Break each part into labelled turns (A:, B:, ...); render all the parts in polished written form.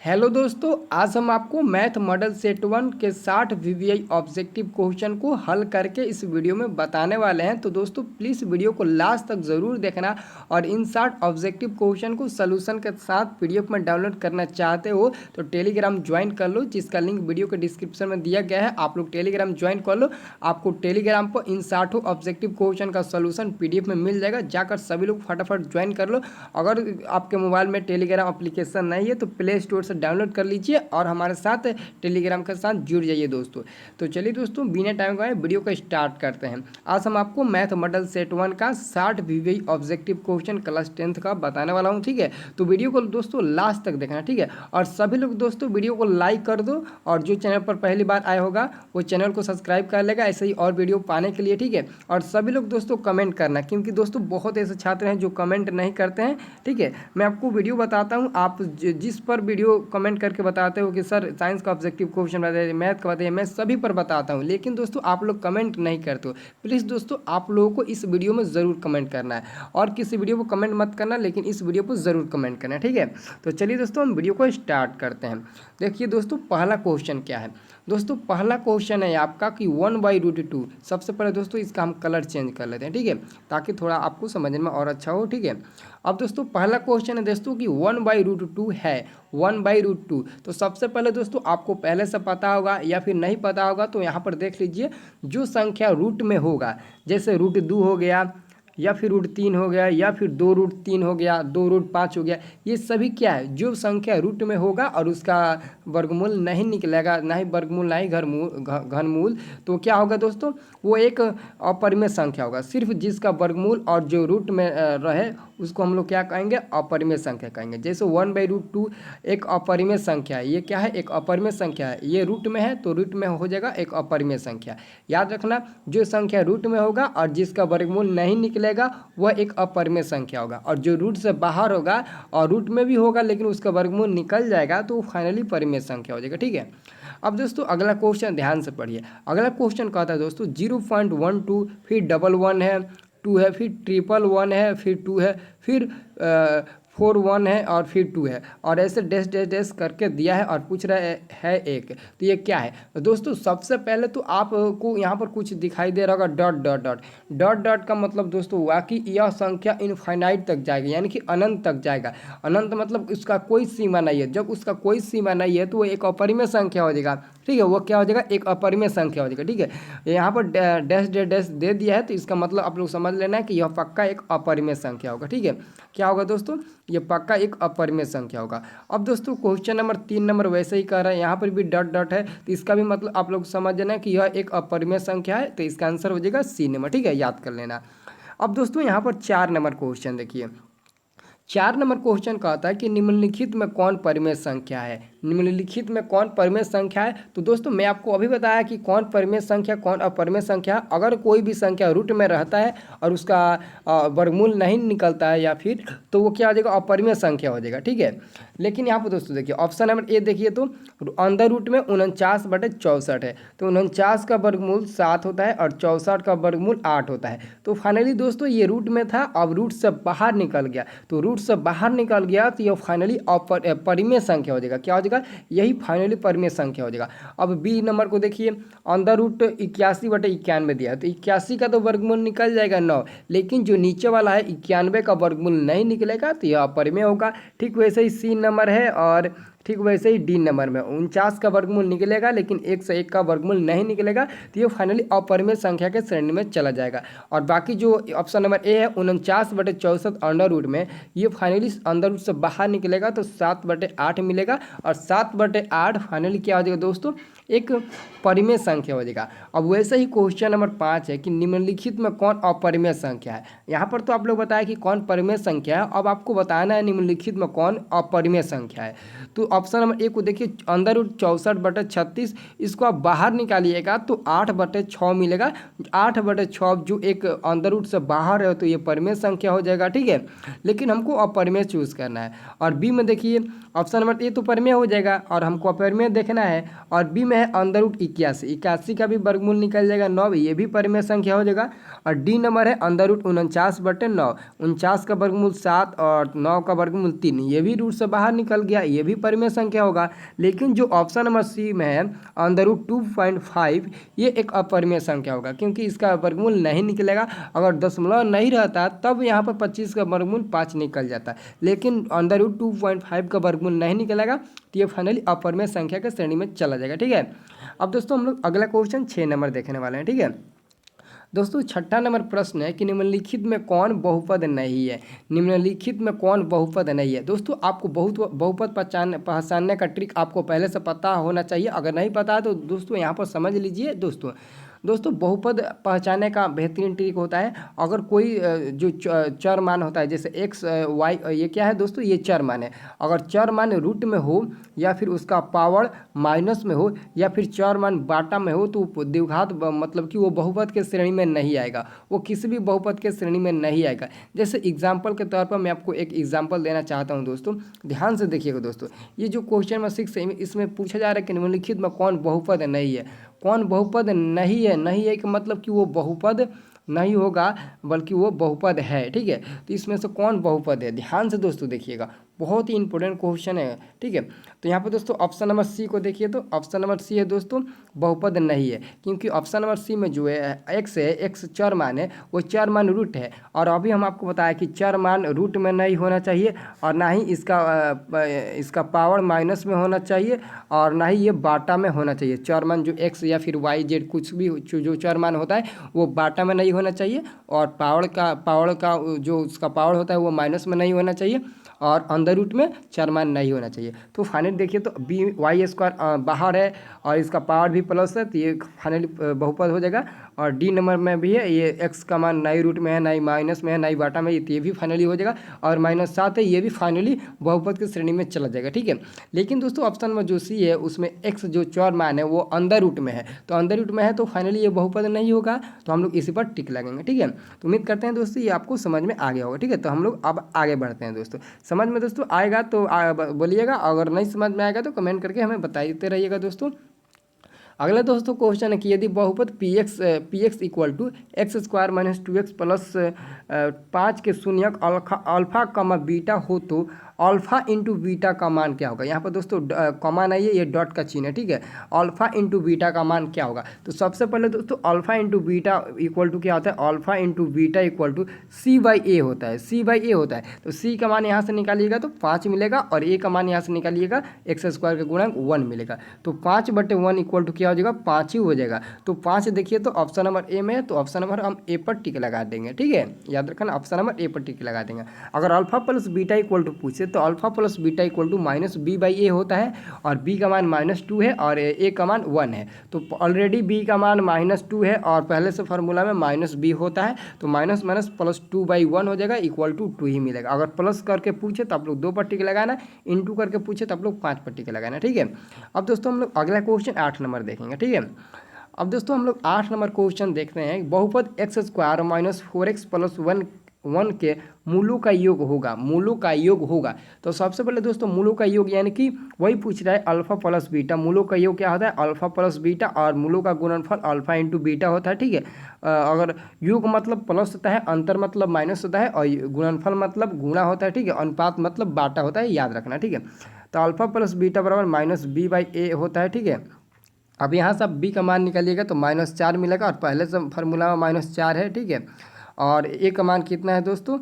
A: Hello दोस्तों, आज हम आपको मैथ मॉडल सेट 1 के 60 वीवीआई ऑब्जेक्टिव क्वेश्चन को हल करके इस वीडियो में बताने वाले हैं। तो दोस्तों प्लीज़ वीडियो को लास्ट तक ज़रूर देखना और इन 60 ऑब्जेक्टिव क्वेश्चन को सलूशन के साथ पीडीएफ में डाउनलोड करना चाहते हो तो टेलीग्राम ज्वाइन कर लो, जिसका लिंक वीडियो के डिस्क्रिप्शन में दिया गया है। आप लोग टेलीग्राम ज्वाइन कर लो, आपको टेलीग्राम पर इन 60 ऑब्जेक्टिव क्वेश्चन का सोल्यूशन पीडीएफ में मिल जाएगा। जाकर सभी लोग फटाफट ज्वाइन कर लो। अगर आपके मोबाइल में टेलीग्राम एप्लीकेशन नहीं है तो प्ले स्टोर से डाउनलोड कर लीजिए और हमारे साथ टेलीग्राम के साथ जुड़ जाइए दोस्तों। तो चलिए दोस्तों, बिना टाइम गवाए वीडियो को स्टार्ट करते हैं। आज हम आपको मैथ मॉडल सेट 1 का 60 VVI objective question class 10th का बताने वाला हूं, ठीक है। तो वीडियो को दोस्तों लास्ट तक देखना, ठीक है। और सभी लोग दोस्तों वीडियो को लाइक कर दो और जो चैनल पर पहली बार आया होगा वो चैनल को सब्सक्राइब कर लेगा ऐसे ही और वीडियो पाने के लिए, ठीक है। और सभी लोग दोस्तों कमेंट करना, क्योंकि दोस्तों बहुत ऐसे छात्र हैं जो कमेंट नहीं करते हैं, ठीक है। मैं आपको वीडियो बताता हूँ, आप जिस पर वीडियो कमेंट करके बताते हो कि सर साइंस का ऑब्जेक्टिव क्वेश्चन बताइए, मैथ का बताइए, मैं सभी पर बताता हूँ, लेकिन दोस्तों आप लोग कमेंट नहीं करते हो। प्लीज़ दोस्तों आप लोगों को इस वीडियो में ज़रूर कमेंट करना है और किसी वीडियो को कमेंट मत करना, लेकिन इस वीडियो को ज़रूर कमेंट करना है, ठीक है। तो चलिए दोस्तों हम वीडियो को स्टार्ट करते हैं। देखिए दोस्तों पहला क्वेश्चन क्या है। दोस्तों पहला क्वेश्चन है आपका कि 1/√2। सबसे पहले दोस्तों इसका हम कलर चेंज कर लेते हैं, ठीक है, ताकि थोड़ा आपको समझने में और अच्छा हो, ठीक है। अब दोस्तों पहला क्वेश्चन है दोस्तों कि 1/√2 है, 1/√2। तो सबसे पहले दोस्तों आपको पहले से पता होगा या फिर नहीं पता होगा तो यहाँ पर देख लीजिए, जो संख्या रूट में होगा, जैसे √2 हो गया या फिर √3 हो गया या फिर 2√3 हो गया, 2√5 हो गया, ये सभी क्या है, जो संख्या रूट में होगा और उसका वर्गमूल नहीं निकलेगा, ना ही वर्गमूल ना ही घनमूल, तो क्या होगा दोस्तों, वो एक अपरिमेय संख्या होगा। सिर्फ जिसका वर्गमूल और जो रूट में रहे उसको हम लोग क्या कहेंगे, अपरिमेय संख्या कहेंगे। जैसे 1/√2 एक अपरिमेय संख्या है, ये क्या है, एक अपरिमेय संख्या है, ये रूट में है तो रूट में हो जाएगा एक अपरिमेय संख्या। याद रखना, जो संख्या रूट में होगा और जिसका वर्गमूल नहीं निकलेगा वह एक अपरिमेय संख्या होगा, और जो रूट से बाहर होगा और रूट में भी होगा लेकिन उसका वर्गमूल निकल जाएगा तो फाइनली परिमेय संख्या हो जाएगा, ठीक है। अब दोस्तों अगला क्वेश्चन ध्यान से पढ़िए। अगला क्वेश्चन कहता है दोस्तों 0.12, फिर 11 है, 2 है, फिर 111 है, फिर 2 है, फिर 41 है और फिर 2 है, और ऐसे डैश डैश डैश करके दिया है और पूछ रहा है एक, तो ये क्या है। तो दोस्तों सबसे पहले तो आपको यहाँ पर कुछ दिखाई दे रहा होगा dot dot dot dot dot का मतलब दोस्तों हुआ कि यह संख्या इनफाइनाइट तक जाएगी, यानी कि अनंत तक जाएगा। अनंत मतलब उसका कोई सीमा नहीं है। जब उसका कोई सीमा नहीं है तो वो एक अपरिमेय संख्या हो जाएगा, ठीक है। वो क्या हो जाएगा, एक अपरिमेय संख्या हो जाएगा, ठीक है। यहाँ पर डैश डैश डैश दे दिया है तो इसका मतलब आप लोग समझ लेना है कि यह पक्का एक अपरिमेय संख्या होगा, ठीक है। क्या होगा दोस्तों, ये पक्का एक अपरिमेय संख्या होगा। अब दोस्तों क्वेश्चन नंबर 3 वैसे ही कह रहा है, यहाँ पर भी डॉट डॉट है तो इसका भी मतलब आप लोग समझ लेना कि यह एक अपरिमेय संख्या है, तो इसका आंसर हो जाएगा सी नंबर, ठीक है, याद कर लेना। अब दोस्तों यहाँ पर 4 नंबर क्वेश्चन देखिए। 4 नंबर क्वेश्चन कहता है कि निम्नलिखित में कौन परिमेय संख्या है। निम्नलिखित में कौन परिमेय संख्या है। तो दोस्तों मैं आपको अभी बताया कि कौन परिमेय संख्या कौन अपरिमेय संख्या। अगर कोई भी संख्या रूट में रहता है और उसका वर्गमूल नहीं निकलता है या फिर, तो वो क्या हो जाएगा, अपरिमेय संख्या हो जाएगा, ठीक है। लेकिन यहाँ पर दोस्तों देखिए ऑप्शन नंबर ए देखिए, तो अंदर रूट में 49/64 है, तो 49 का वर्गमूल 7 होता है और 64 का वर्गमूल 8 होता है। तो फाइनली दोस्तों ये रूट में था, अब रूट से बाहर निकल गया, तो रूट से बाहर निकल गया तो ये फाइनली परिमेय संख्या हो जाएगा। क्या हो जाएगा, यही फाइनली परिमेय संख्या हो जाएगा। अब बी नंबर को देखिए, अंदर रूट 81/91 दिया है, तो 81 का तो वर्गमूल निकल जाएगा 9, लेकिन जो नीचे वाला है 91 का वर्गमूल नहीं निकलेगा तो यह अपरिमेय होगा। ठीक वैसे ही सी नंबर है और ठीक वैसे ही डी नंबर में 49 का वर्गमूल निकलेगा लेकिन 101 का वर्गमूल नहीं निकलेगा, तो ये फाइनली अपरिमेय संख्या के श्रेणी में चला जाएगा। और बाकी जो ऑप्शन नंबर ए है 49/64 अंडर रूट में, ये फाइनली अंडर रूट से बाहर निकलेगा तो 7/8 मिलेगा, और 7/8 फाइनली क्या हो जाएगा दोस्तों, एक परिमेय संख्या हो जाएगा। अब वैसे ही क्वेश्चन नंबर 5 है कि निम्नलिखित में कौन अपरिमेय संख्या है। यहाँ पर तो आप लोग बताया कि कौन परिमेय संख्या है, अब आपको बताना है निम्नलिखित में कौन अपरिमेय संख्या है। तो ऑप्शन नंबर ए को देखिए, अंदर रूट 64/36, इसको आप बाहर निकालिएगा तो 8/6 मिलेगा। 8/6 जो एक अंदर रूट से बाहर है तो ये परिमेय संख्या हो जाएगा, ठीक है। लेकिन हमको अपरिमेय चूज़ करना है। और बी में देखिए ऑप्शन नंबर ए तो परिमेय हो जाएगा और हमको अपरिमेय देखना है, और बी में है अंदर रूट 81 का भी वर्गमूल निकल जाएगा 9, ये भी परिमेय संख्या हो जाएगा। और डी नंबर है अंदर रूट 49/9, 49 का वर्गमूल 7 और 9 का वर्गमूल 3, ये भी रूट से बाहर निकल गया, ये भी परिमेय अपरिमेय संख्या होगा। लेकिन जो ऑप्शन नंबर सी में है √2.5 ये एक अपरिमेय संख्या होगा, क्योंकि इसका वर्गमूल नहीं निकलेगा। अगर दशमलव नहीं रहता तब यहाँ पर 25 का वर्गमूल 5 निकल जाता, लेकिन √2.5 का वर्गमूल नहीं निकलेगा, तो ये फाइनली अपरिमेय संख्या के श्रेणी में चला जाएगा। ठीक है, अब दोस्तों हम लोग अगला क्वेश्चन 6 नंबर देखने वाले हैं। ठीक है दोस्तों, छठा नंबर प्रश्न है कि निम्नलिखित में कौन बहुपद नहीं है। निम्नलिखित में कौन बहुपद नहीं है। दोस्तों आपको बहुपद पहचानने का ट्रिक आपको पहले से पता होना चाहिए। अगर नहीं पता है तो दोस्तों यहाँ पर समझ लीजिए। दोस्तों बहुपद पहचानने का बेहतरीन ट्रिक होता है, अगर कोई जो चर मान होता है, जैसे एक्स वाई, ये क्या है दोस्तों, ये चर मान है। अगर चर मान रूट में हो या फिर उसका पावर माइनस में हो या फिर चर मान बाटा में हो, तो द्विघात मतलब कि वो बहुपद के श्रेणी में नहीं आएगा, वो किसी भी बहुपद के श्रेणी में नहीं आएगा। जैसे एग्जाम्पल के तौर पर मैं आपको एक एग्जाम्पल देना चाहता हूँ दोस्तों, ध्यान से देखिएगा दोस्तों। ये जो क्वेश्चन नंबर 6 है, इसमें पूछा जा रहा है कि निम्नलिखित में कौन बहुपद नहीं है। कौन बहुपद नहीं है, नहीं है कि मतलब कि वो बहुपद नहीं होगा, बल्कि वो बहुपद है। ठीक है, तो इसमें से कौन बहुपद है, ध्यान से दोस्तों देखिएगा, बहुत ही इंपॉर्टेंट क्वेश्चन है। ठीक है, तो यहाँ पर दोस्तों ऑप्शन नंबर सी को देखिए, तो ऑप्शन नंबर सी है दोस्तों बहुपद नहीं है, क्योंकि ऑप्शन नंबर सी में जो है एक्स है, एक्स चर मान है, वो चर मान रूट है। और अभी हम आपको बताया कि चर मान रूट में नहीं होना चाहिए, और ना ही इसका पावर माइनस में होना चाहिए, और ना ही ये बाटा में होना चाहिए। चर मान जो एक्स या फिर वाई जेड कुछ भी जो चर मान होता है वो बाटा में नहीं होना चाहिए, और पावर का जो उसका पावर होता है वो माइनस में नहीं होना चाहिए, और अंदर रूट में चर मान नहीं होना चाहिए। तो फाइनली देखिए, तो बी वाई स्क्वायर बाहर है और इसका पावर भी प्लस है, तो ये फाइनली बहुपद हो जाएगा। और डी नंबर में भी है, ये एक्स का मान ना ही रूट में है, ना ही माइनस में है, ना ही बाटा में, ये भी फाइनली हो जाएगा। और -7 है, ये भी फाइनली बहुपद की श्रेणी में चला जाएगा। ठीक है, लेकिन दोस्तों ऑप्शन में जो सी है उसमें एक्स जो चर मान है वो अंदर रूट में है, तो अंदर रूट में है तो फाइनली ये बहुपद नहीं होगा, तो हम लोग इसी पर टिक लगेंगे। ठीक है, तो उम्मीद करते हैं दोस्तों ये आपको समझ में आ गया होगा। ठीक है, तो हम लोग अब आगे बढ़ते हैं दोस्तों। समझ में दोस्तों आएगा तो बोलिएगा, अगर नहीं समझ में आएगा तो कमेंट करके हमें बताते रहिएगा दोस्तों। अगला दोस्तों क्वेश्चन है कि यदि बहुपद P x equal to x square minus 2x plus 5 के शून्यक अल्फा कमा बीटा हो तो अल्फा इंटू बीटा का मान क्या होगा। यहाँ पर दोस्तों कॉमा नहीं है, ये डॉट का चिन्ह है। ठीक है, अल्फा इंटू बीटा का मान क्या होगा। तो सबसे पहले दोस्तों alpha into beta equal to क्या होता है, alpha into beta equal to C/A होता है, C/A होता है। तो C का मान यहाँ से निकालिएगा तो 5 मिलेगा, और A का मान यहाँ से निकालिएगा एक्स स्क्वायर का गुणांक 1 मिलेगा, तो 5/1 इक्वल टू क्या हो जाएगा, 5 ही हो जाएगा। तो 5 देखिए तो ऑप्शन नंबर ए में है, तो ऑप्शन नंबर हम ए पर टिक लगा देंगे। ठीक है, याद रखना ऑप्शन नंबर ए पर टिक लगा देंगे। अगर alpha plus beta equal to पूछे तो alpha plus beta equal to -B/A होता है, और B का मान -2 है और A का मान 1 है। तो ऑलरेडी B का मान -2 है और पहले से फार्मूला में -B होता है, तो माइनस माइनस प्लस 2/1 हो जाएगा, इक्वल टू 2 ही मिलेगा। अगर प्लस करके पूछे तो आप लोग 2 पर टिक लगाना, इंटू करके पूछे तो आप लोग 5 पर टिक लगाना। ठीक है, अब दोस्तों हम लोग अगला क्वेश्चन 8 नंबर देखेंगे। ठीक है, अब दोस्तों हम लोग 8 नंबर क्वेश्चन देखते हैं। बहुपद x square minus 4x plus 1 के मूलों का योग होगा, मूलों का योग होगा। तो सबसे पहले दोस्तों मूलों का योग यानी कि वही पूछ रहा है अल्फा प्लस बीटा। मूलों का योग क्या होता है, अल्फा प्लस बीटा, और मूलों का गुणनफल अल्फा इंटू बीटा होता है। ठीक है, अगर योग मतलब प्लस होता है, अंतर मतलब माइनस होता है, और गुणनफल मतलब गुणा होता है। ठीक है, अनुपात मतलब बाटा होता है, याद रखना। ठीक है, तो अल्फा प्लस बीटा बराबर -B/A होता है। ठीक है, अब यहाँ से अब B का मान निकालिएगा तो -4 मिलेगा, और पहले से फार्मूला में -4 है। ठीक है, और A का मान कितना है दोस्तों,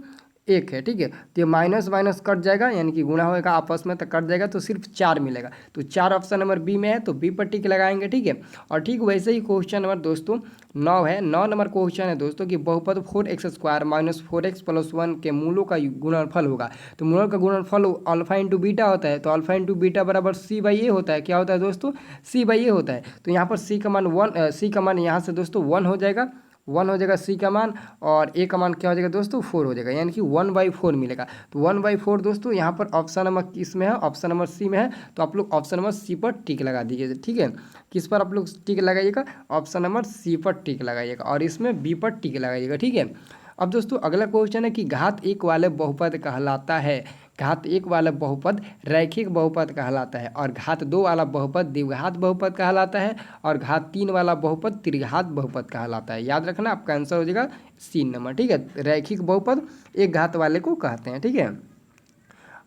A: 1 है। ठीक है, तो ये माइनस माइनस कट जाएगा, यानी कि गुणा होगा आपस में तो कट जाएगा, तो सिर्फ 4 मिलेगा। तो 4 ऑप्शन नंबर बी में है, तो बी पर टिक लगाएंगे। ठीक है, और ठीक वैसे ही क्वेश्चन नंबर दोस्तों 9 है। 9 नंबर क्वेश्चन है दोस्तों कि बहुपद 4x square minus 4x plus 1 के मूलों का गुणनफल होगा। तो मूलों का गुणनफल अल्फा इंटू बीटा होता है, तो अल्फा इंटू बीटा बराबर C/A होता है। क्या होता है दोस्तों, C/A होता है। तो यहाँ पर C का मान यहाँ से दोस्तों 1 हो जाएगा, 1 हो जाएगा C का मान, और A का मान क्या हो जाएगा दोस्तों 4 हो जाएगा, यानी कि 1/4 मिलेगा। तो 1/4 दोस्तों यहाँ पर ऑप्शन नंबर किस में है, ऑप्शन नंबर सी में है, तो आप लोग ऑप्शन नंबर सी पर टिक लगा दीजिए। ठीक है, किस पर आप लोग टिक लगाइएगा, ऑप्शन नंबर सी पर टिक लगाइएगा, और इसमें बी पर टिक लगाइएगा। ठीक है, अब दोस्तों अगला क्वेश्चन है कि घात 1 वाले बहुपद कहलाता है। घात 1 वाला बहुपद रैखिक बहुपद कहलाता है, और घात 2 वाला बहुपद द्विघात बहुपद कहलाता है, और घात 3 वाला बहुपद त्रिघात बहुपद कहलाता है। याद रखना, आपका आंसर हो जाएगा C नंबर। ठीक है, रैखिक बहुपद एक घात वाले को कहते हैं। ठीक है,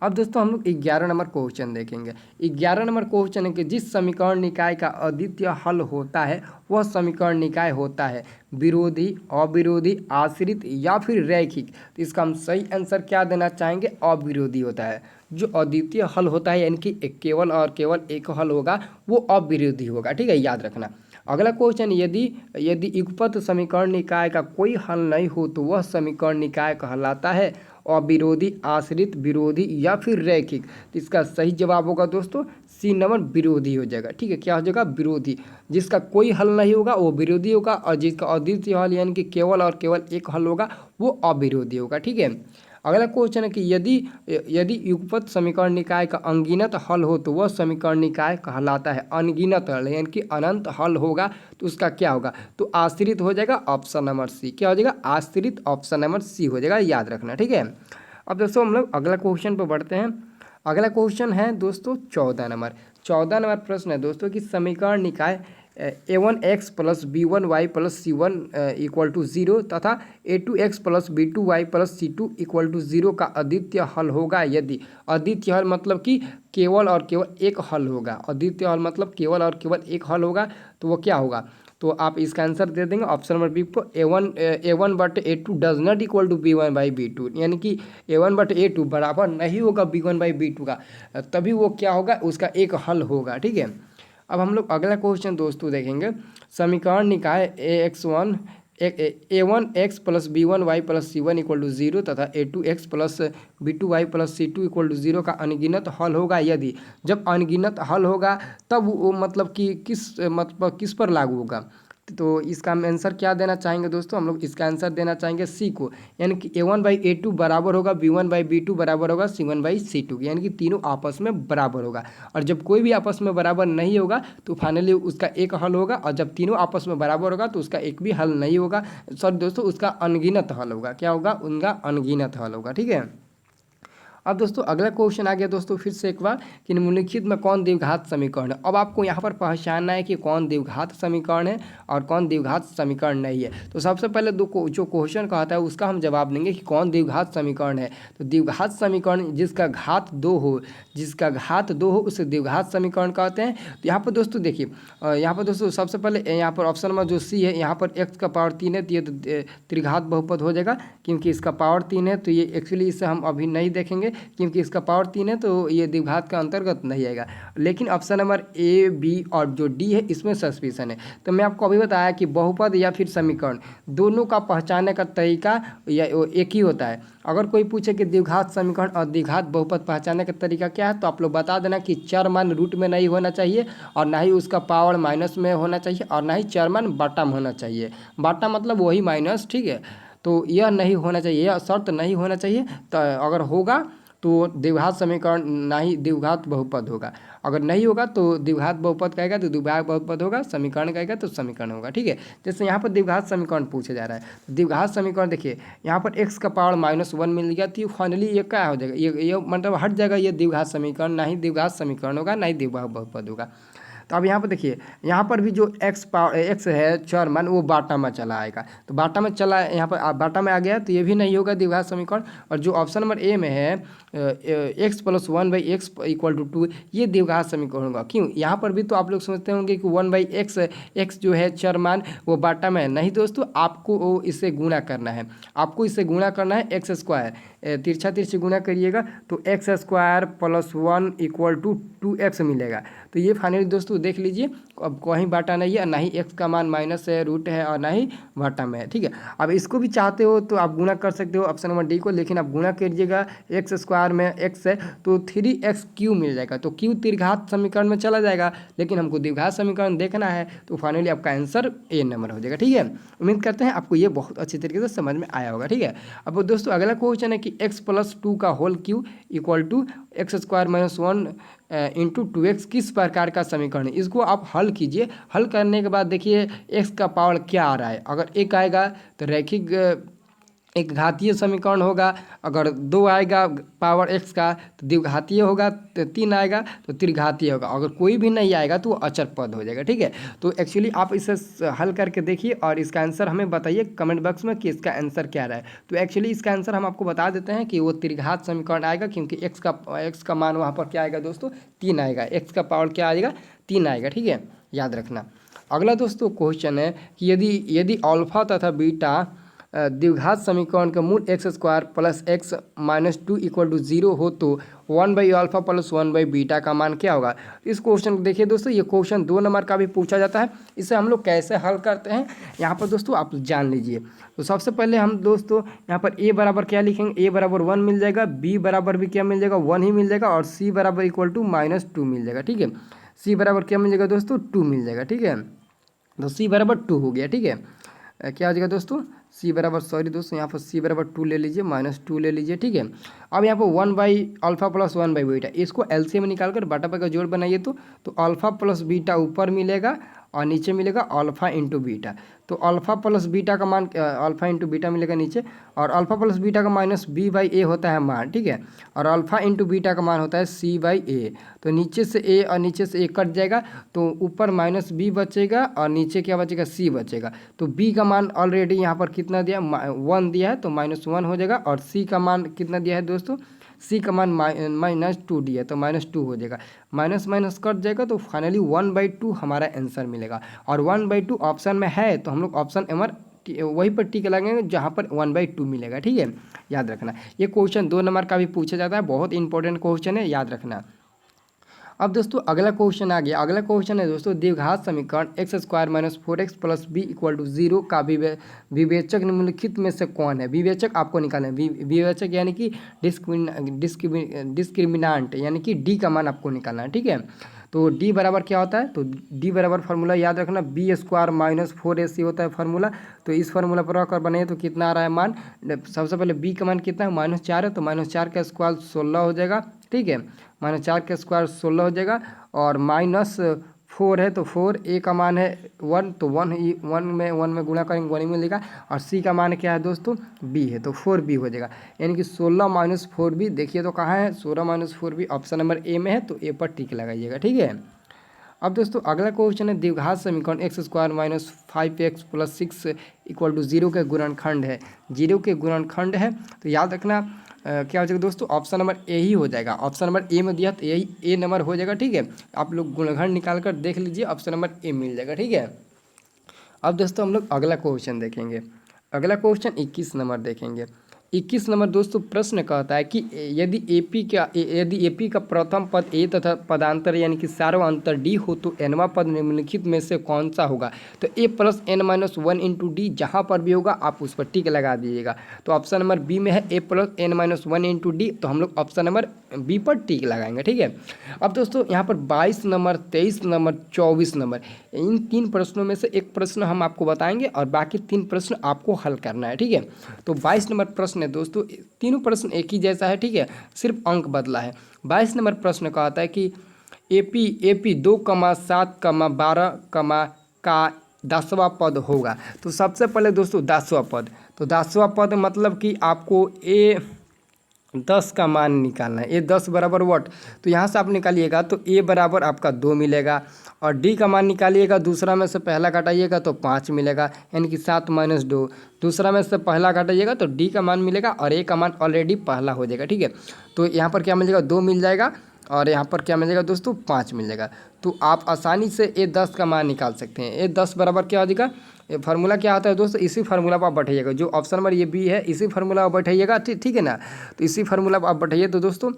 A: अब दोस्तों हम लोग 11 नंबर क्वेश्चन देखेंगे। 11 नंबर क्वेश्चन है कि जिस समीकरण निकाय का अद्वितीय हल होता है वह समीकरण निकाय होता है विरोधी, अविरोधी, आश्रित या फिर रैखिक। तो इसका हम सही आंसर क्या देना चाहेंगे? अविरोधी होता है। जो अद्वितीय हल होता है यानी कि केवल और केवल एक हल होगा वो अविरोधी होगा, ठीक है, याद रखना। अगला क्वेश्चन, यदि यदि युगपत समीकरण निकाय का कोई हल नहीं हो तो वह समीकरण निकाय कहलाता है अविरोधी, आश्रित, विरोधी या फिर रैखिक। तो इसका सही जवाब होगा दोस्तों सी नंबर, विरोधी हो जाएगा, ठीक है। क्या हो जाएगा? विरोधी। जिसका कोई हल नहीं होगा वो विरोधी होगा और जिसका अद्वितीय हल यानी कि केवल और केवल एक हल होगा वो अविरोधी होगा, ठीक है। अगला क्वेश्चन है कि यदि यदि युगपत समीकरण निकाय का अनगिनत हल हो तो वह समीकरण निकाय कहलाता है अनगिनत हल, यानी कि अनंत हल होगा तो उसका क्या होगा? तो आश्रित हो जाएगा, ऑप्शन नंबर सी। क्या हो जाएगा? आश्रित, ऑप्शन नंबर सी हो जाएगा, याद रखना, ठीक है। अब दोस्तों हम लोग अगला क्वेश्चन पर बढ़ते हैं। अगला क्वेश्चन है दोस्तों 14 नंबर। 14 नंबर प्रश्न है दोस्तों कि समीकरण निकाय a1x plus b1y plus c1 equal to 0 तथा a2x plus b2y plus c2 equal to 0 का अद्वितीय हल होगा यदि। अद्वितीय हल मतलब कि केवल और केवल एक हल होगा। अद्वितीय हल मतलब केवल और केवल एक हल होगा तो वो क्या होगा? तो आप इसका आंसर दे देंगे ऑप्शन नंबर बी को, a1 but a2 does not equal to b1 by b2, यानी कि a1 बट a2 बराबर नहीं होगा b1 बाई b2 का, तभी वो क्या होगा? उसका एक हल होगा, ठीक है। अब हम लोग अगला क्वेश्चन दोस्तों देखेंगे। समीकरण निकाय a1x plus b1y plus c1 equal to 0 तथा a2x plus b2y plus c2 equal to 0 का अनगिनत हल होगा यदि। जब अनगिनत हल होगा तब वो मतलब कि किस पर लागू होगा? तो इसका हम आंसर क्या देना चाहेंगे दोस्तों? हम लोग इसका आंसर देना चाहेंगे सी को, यानी कि a1/a2 बराबर होगा b1/b2 बराबर होगा c1/c2, यानी कि तीनों आपस में बराबर होगा। और जब कोई भी आपस में बराबर नहीं होगा तो फाइनली उसका एक हल होगा, और जब तीनों आपस में बराबर होगा तो उसका एक भी हल नहीं होगा, सॉरी दोस्तों, उसका अनगिनत हल होगा। क्या होगा? उनका अनगिनत हल होगा, ठीक है। अब दोस्तों अगला क्वेश्चन आ गया दोस्तों फिर से एक बार कि निम्नलिखित में कौन द्विघात समीकरण है। अब आपको यहाँ पर पहचानना है कि कौन द्विघात समीकरण है और कौन द्विघात समीकरण नहीं है। तो सबसे पहले जो क्वेश्चन कहता है उसका हम जवाब देंगे कि कौन द्विघात समीकरण है। तो द्विघात समीकरण जिसका घात 2 हो, जिसका घात 2 हो उसे द्विघात समीकरण कहते हैं। तो यहाँ पर दोस्तों देखिए, यहाँ पर दोस्तों सबसे पहले यहाँ पर ऑप्शन में जो सी है, यहाँ पर x का पावर 3 है तो ये त्रिघात बहुपद हो जाएगा, क्योंकि इसका पावर 3 है। तो ये एक्चुअली इसे हम अभी नहीं देखेंगे क्योंकि इसका पावर 3 है तो ये द्विघात का अंतर्गत नहीं आएगा। लेकिन ऑप्शन नंबर ए, बी और जो डी है इसमें सस्पिशन है। तो मैं आपको अभी बताया कि बहुपद या फिर समीकरण दोनों का पहचानने का तरीका या एक ही होता है। अगर कोई पूछे कि द्विघात समीकरण और द्विघात बहुपद पहचानने का तरीका क्या है तो आप लोग बता देना कि चर मान रूट में नहीं होना चाहिए और ना ही उसका पावर माइनस में होना चाहिए और ना ही चर मान बाटा में होना चाहिए। बाटा मतलब वही माइनस, ठीक है। तो यह नहीं होना चाहिए, यह शर्त नहीं होना चाहिए। तो अगर होगा तो द्विघात समीकरण ना ही द्विघात बहुपद होगा, अगर नहीं होगा तो द्विघात बहुपद कहेगा तो द्विघात बहुपद होगा, समीकरण कहेगा तो समीकरण होगा, ठीक है। जैसे यहाँ पर द्विघात समीकरण पूछा जा रहा है। द्विघात समीकरण देखिए यहाँ पर x का पावर -1 मिल गया तो फाइनली ये क्या हो जाएगा? ये मतलब हट जाएगा, ये द्विघात समीकरण ना ही द्विघात समीकरण होगा ना ही द्विघात बहुपद होगा। तो अब यहाँ पर देखिए, यहाँ पर भी जो x है चर मान वो बाटा में चला आएगा, तो बाटा में चला, यहाँ पर बाटा में आ गया तो ये भी नहीं होगा द्विघात समीकरण। और जो ऑप्शन नंबर ए में है x plus 1/x equal to 2, ये द्विघात समीकरण होगा। क्यों? यहाँ पर भी तो आप लोग सोचते होंगे कि 1/x जो है चर मान वो बाटा में है। नहीं दोस्तों, आपको इससे गुणा करना है, आपको इससे गुणा करना है x², तिरछा तिरछी गुणा करिएगा तो x² plus 1 equal to 2x मिलेगा। तो ये फाइनली दोस्तों देख लीजिए, अब कहीं बाटा नहीं है, ना ही x का मान माइनस है, रूट है और ना ही बाटा में है, ठीक है। अब इसको भी चाहते हो तो आप गुणा कर सकते हो ऑप्शन नंबर डी को, लेकिन आप गुणा करिएगा x² में x है तो 3x³ मिल जाएगा, तो q त्रिघात समीकरण में चला जाएगा। लेकिन हमको द्विघात समीकरण देखना है तो फाइनली आपका आंसर ए नंबर हो जाएगा, ठीक है। उम्मीद करते हैं आपको ये बहुत अच्छी तरीके से समझ में आया होगा, ठीक है। अब दोस्तों अगला क्वेश्चन है कि x प्लस 2 का whole cube equal to x² - 1 into 2x किस प्रकार का समीकरण है? इसको आप हल कीजिए। हल करने के बाद देखिए x का पावर क्या आ रहा है। अगर एक आएगा तो रैखिक एक घातीय समीकरण होगा, अगर 2 आएगा पावर x का तो द्विघातीय होगा, तो 3 आएगा तो त्रिघातीय होगा, अगर कोई भी नहीं आएगा तो वो अचर पद हो जाएगा। ठीक है, तो एक्चुअली आप इसे हल करके देखिए और इसका आंसर हमें बताइए कमेंट बॉक्स में कि इसका आंसर क्या रहा है। तो एक्चुअली इसका आंसर हम आपको बता देते हैं कि वो त्रिघात समीकरण आएगा, क्योंकि x का मान वहाँ पर क्या आएगा दोस्तों, 3 आएगा, x का पावर क्या आएगा, 3 आएगा। ठीक है, याद रखना। अगला दोस्तों क्वेश्चन है कि यदि अल्फा तथा बीटा द्विघात समीकरण का मूल x square plus x minus 2 equal to 0 हो तो 1/α प्लस 1/बीटा का मान क्या होगा। इस क्वेश्चन को देखिए दोस्तों, ये क्वेश्चन 2 नंबर का भी पूछा जाता है। इसे हम लोग कैसे हल करते हैं यहाँ पर दोस्तों आप जान लीजिए। तो सबसे पहले हम दोस्तों यहाँ पर a बराबर क्या लिखेंगे, a बराबर 1 मिल जाएगा, b बराबर भी क्या मिल जाएगा, 1 ही मिल जाएगा, और c बराबर इक्वल टू -2 मिल जाएगा। ठीक है, c बराबर क्या मिल जाएगा दोस्तों, 2 मिल जाएगा। ठीक है, तो c बराबर 2 हो गया। ठीक है, क्या हो जाएगा दोस्तों, c बराबर, सॉरी दोस्तों यहाँ पर c बराबर 2 ले लीजिए, -2 ले लीजिए। ठीक है, अब यहाँ पर 1/α प्लस 1/बीटा, इसको एलसीएम में निकाल कर बाटा पर का जोड़ बनाइए तो अल्फा प्लस बीटा ऊपर मिलेगा और नीचे मिलेगा अल्फा इंटू बीटा। तो अल्फा प्लस बीटा का मान अल्फा इंटू बीटा मिलेगा नीचे, और अल्फा प्लस बीटा का -b/a होता है मान। ठीक है, और अल्फा इंटू बीटा का मान होता है c/a। तो नीचे से a और नीचे से a कट जाएगा, तो ऊपर -b बचेगा और नीचे क्या बचेगा, c बचेगा। तो b का मान ऑलरेडी यहाँ पर कितना दिया, 1 दिया है, तो -1 हो जाएगा, और c का मान कितना दिया है दोस्तों, c का मान -2 दिया है, तो -2 हो जाएगा, माइनस माइनस कट जाएगा, तो फाइनली 1/2 हमारा आंसर मिलेगा। और 1/2 ऑप्शन में है, तो हम लोग ऑप्शन नंबर वहीं पर टिक लगाएंगे जहाँ पर 1/2 मिलेगा। ठीक है, याद रखना। ये क्वेश्चन 2 नंबर का भी पूछा जाता है, बहुत इंपॉर्टेंट क्वेश्चन है, याद रखना। अब दोस्तों अगला क्वेश्चन आ गया। अगला क्वेश्चन है दोस्तों, द्विघात समीकरण x² - 4x + b = 0 का विवेचक निम्नलिखित में से कौन है। विवेचक आपको निकालना है, विवेचक यानी कि डिस्क्रिमिनांट यानी कि डी का मान आपको निकालना है। ठीक है, तो डी बराबर क्या होता है, तो डी बराबर फार्मूला याद रखना, b² - 4ac होता है फार्मूला। तो इस फार्मूला पर रखकर बनाइए तो कितना आ रहा है मान, सबसे पहले b का मान कितना है, -4 है, तो -4 का स्क्वायर 16 हो जाएगा। ठीक है, -4 का स्क्वायर 16 हो जाएगा, और -4 है तो 4, a का मान है 1, तो 1 में गुणा करेंगे 1 ही मिलेगा, और c का मान क्या है दोस्तों, b है, तो 4b हो जाएगा। यानी कि 16 - 4b, देखिए तो कहाँ है, 16 - 4b ऑप्शन नंबर ए में है, तो ए पर टिक लगाइएगा। ठीक है, अब दोस्तों अगला क्वेश्चन है, द्विघात समीकरण x² - 5x + 6 = 0 के गुणनखंड है। 0 के गुणनखंड है, तो याद रखना क्या हो जाएगा दोस्तों, ऑप्शन नंबर ए ही हो जाएगा। ऑप्शन नंबर ए में दिया तो यही ए नंबर हो जाएगा। ठीक है, आप लोग गुणनखंड निकाल कर देख लीजिए, ऑप्शन नंबर ए मिल जाएगा। ठीक है, अब दोस्तों हम लोग अगला क्वेश्चन देखेंगे। अगला क्वेश्चन 21 नंबर देखेंगे। 21 नंबर दोस्तों प्रश्न कहता है कि यदि एपी का प्रथम पद ए तथा पदांतर यानी कि सार्वअंतर डी हो तो एनवा पद निम्नलिखित में से कौन सा होगा। तो a + n - 1 × d जहाँ पर भी होगा आप उस पर टिक लगा दीजिएगा। तो ऑप्शन नंबर बी में है a + n - 1 × d, तो हम लोग ऑप्शन नंबर बी पर टिक लगाएंगे। ठीक है, अब दोस्तों यहाँ पर 22 नंबर, 23 नंबर, 24 नंबर, इन 3 प्रश्नों में से एक प्रश्न हम आपको बताएंगे और बाकी 3 प्रश्न आपको हल करना है। ठीक है, तो 22 नंबर प्रश्न है दोस्तों, तीनों प्रश्न एक ही जैसा है। ठीक है, सिर्फ अंक बदला है। 22 नंबर प्रश्न का आता है कि एपी 2,7, 12, का 10वां पद होगा। तो सबसे पहले दोस्तों 10वां पद, तो 10वां पद मतलब कि आपको ए 10 का मान निकालना है। ए 10 बराबर व्हाट, तो यहाँ से आप निकालिएगा तो ए बराबर आपका 2 मिलेगा, और डी का मान निकालिएगा, दूसरा में से पहला घटाइएगा तो 5 मिलेगा, यानी कि 7 - 2। दूसरा में से पहला घटाइएगा तो डी का मान मिलेगा, और ए का मान ऑलरेडी पहला हो जाएगा। ठीक है, तो यहाँ पर क्या मिल जाएगा, 2 मिल जाएगा, और यहाँ पर क्या मिल जाएगा दोस्तों, 5 मिल जाएगा। तो आप आसानी से ए 10 का मान निकाल सकते हैं। ए 10 बराबर क्या हो जाएगा, ये फार्मूला क्या आता है दोस्तों, इसी फार्मूला पर आप बैठाइएगा, जो ऑप्शन नंबर ये बी है इसी फार्मूला पर बैठाइएगा। ठीक है ना, तो इसी फार्मूला पर आप बैठाइए। तो दोस्तों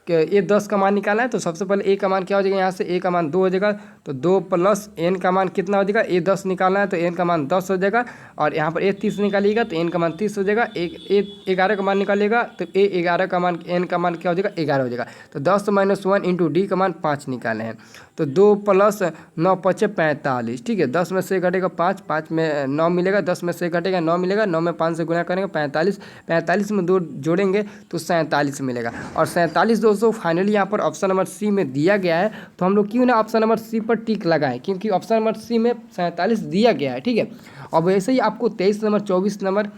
A: ए 10 का मान निकालना है, तो सबसे पहले ए का मान क्या हो जाएगा, यहाँ से ए का मान 2 हो जाएगा, तो 2 + n का मान कितना हो जाएगा, ए 10 निकालना है तो n का मान 10 हो जाएगा, और यहाँ पर ए 30 निकालिएगा तो n का मान 30 हो जाएगा। ए 11 का मान निकालिएगा तो ए 11 का मान, n का मान क्या हो जाएगा, 11 हो जाएगा। तो 10 - 1 × d का मान 5 निकाले हैं, तो 2 + 9 = 45। ठीक है, 10 में से घटेगा 5, 5 में 9 मिलेगा, 10 में से घटेगा 9 मिलेगा, 9 में 5 से गुणा करेंगे 45, 45 में 2 जोड़ेंगे तो 47 मिलेगा। और 47 दोस्तों फाइनली यहाँ पर ऑप्शन नंबर सी में दिया गया है, तो हम लोग क्यों ना ऑप्शन नंबर सी पर टिक लगाएं, क्योंकि ऑप्शन नंबर सी में 47 दिया गया है। ठीक है, अब वैसे ही आपको 23 नंबर, 24 नंबर,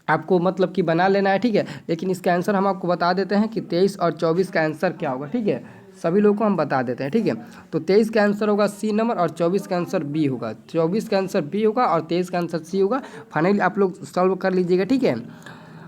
A: आपको मतलब कि बना लेना है, ठीक है। लेकिन इसका आंसर हम आपको बता देते हैं कि 23 और 24 का आंसर क्या होगा, ठीक है। सभी लोगों को हम बता देते हैं, ठीक है। तो 23 का आंसर होगा सी नंबर और 24 का आंसर बी होगा। 24 का आंसर बी होगा और 23 का आंसर सी होगा। फाइनली आप लोग सॉल्व कर लीजिएगा, ठीक है।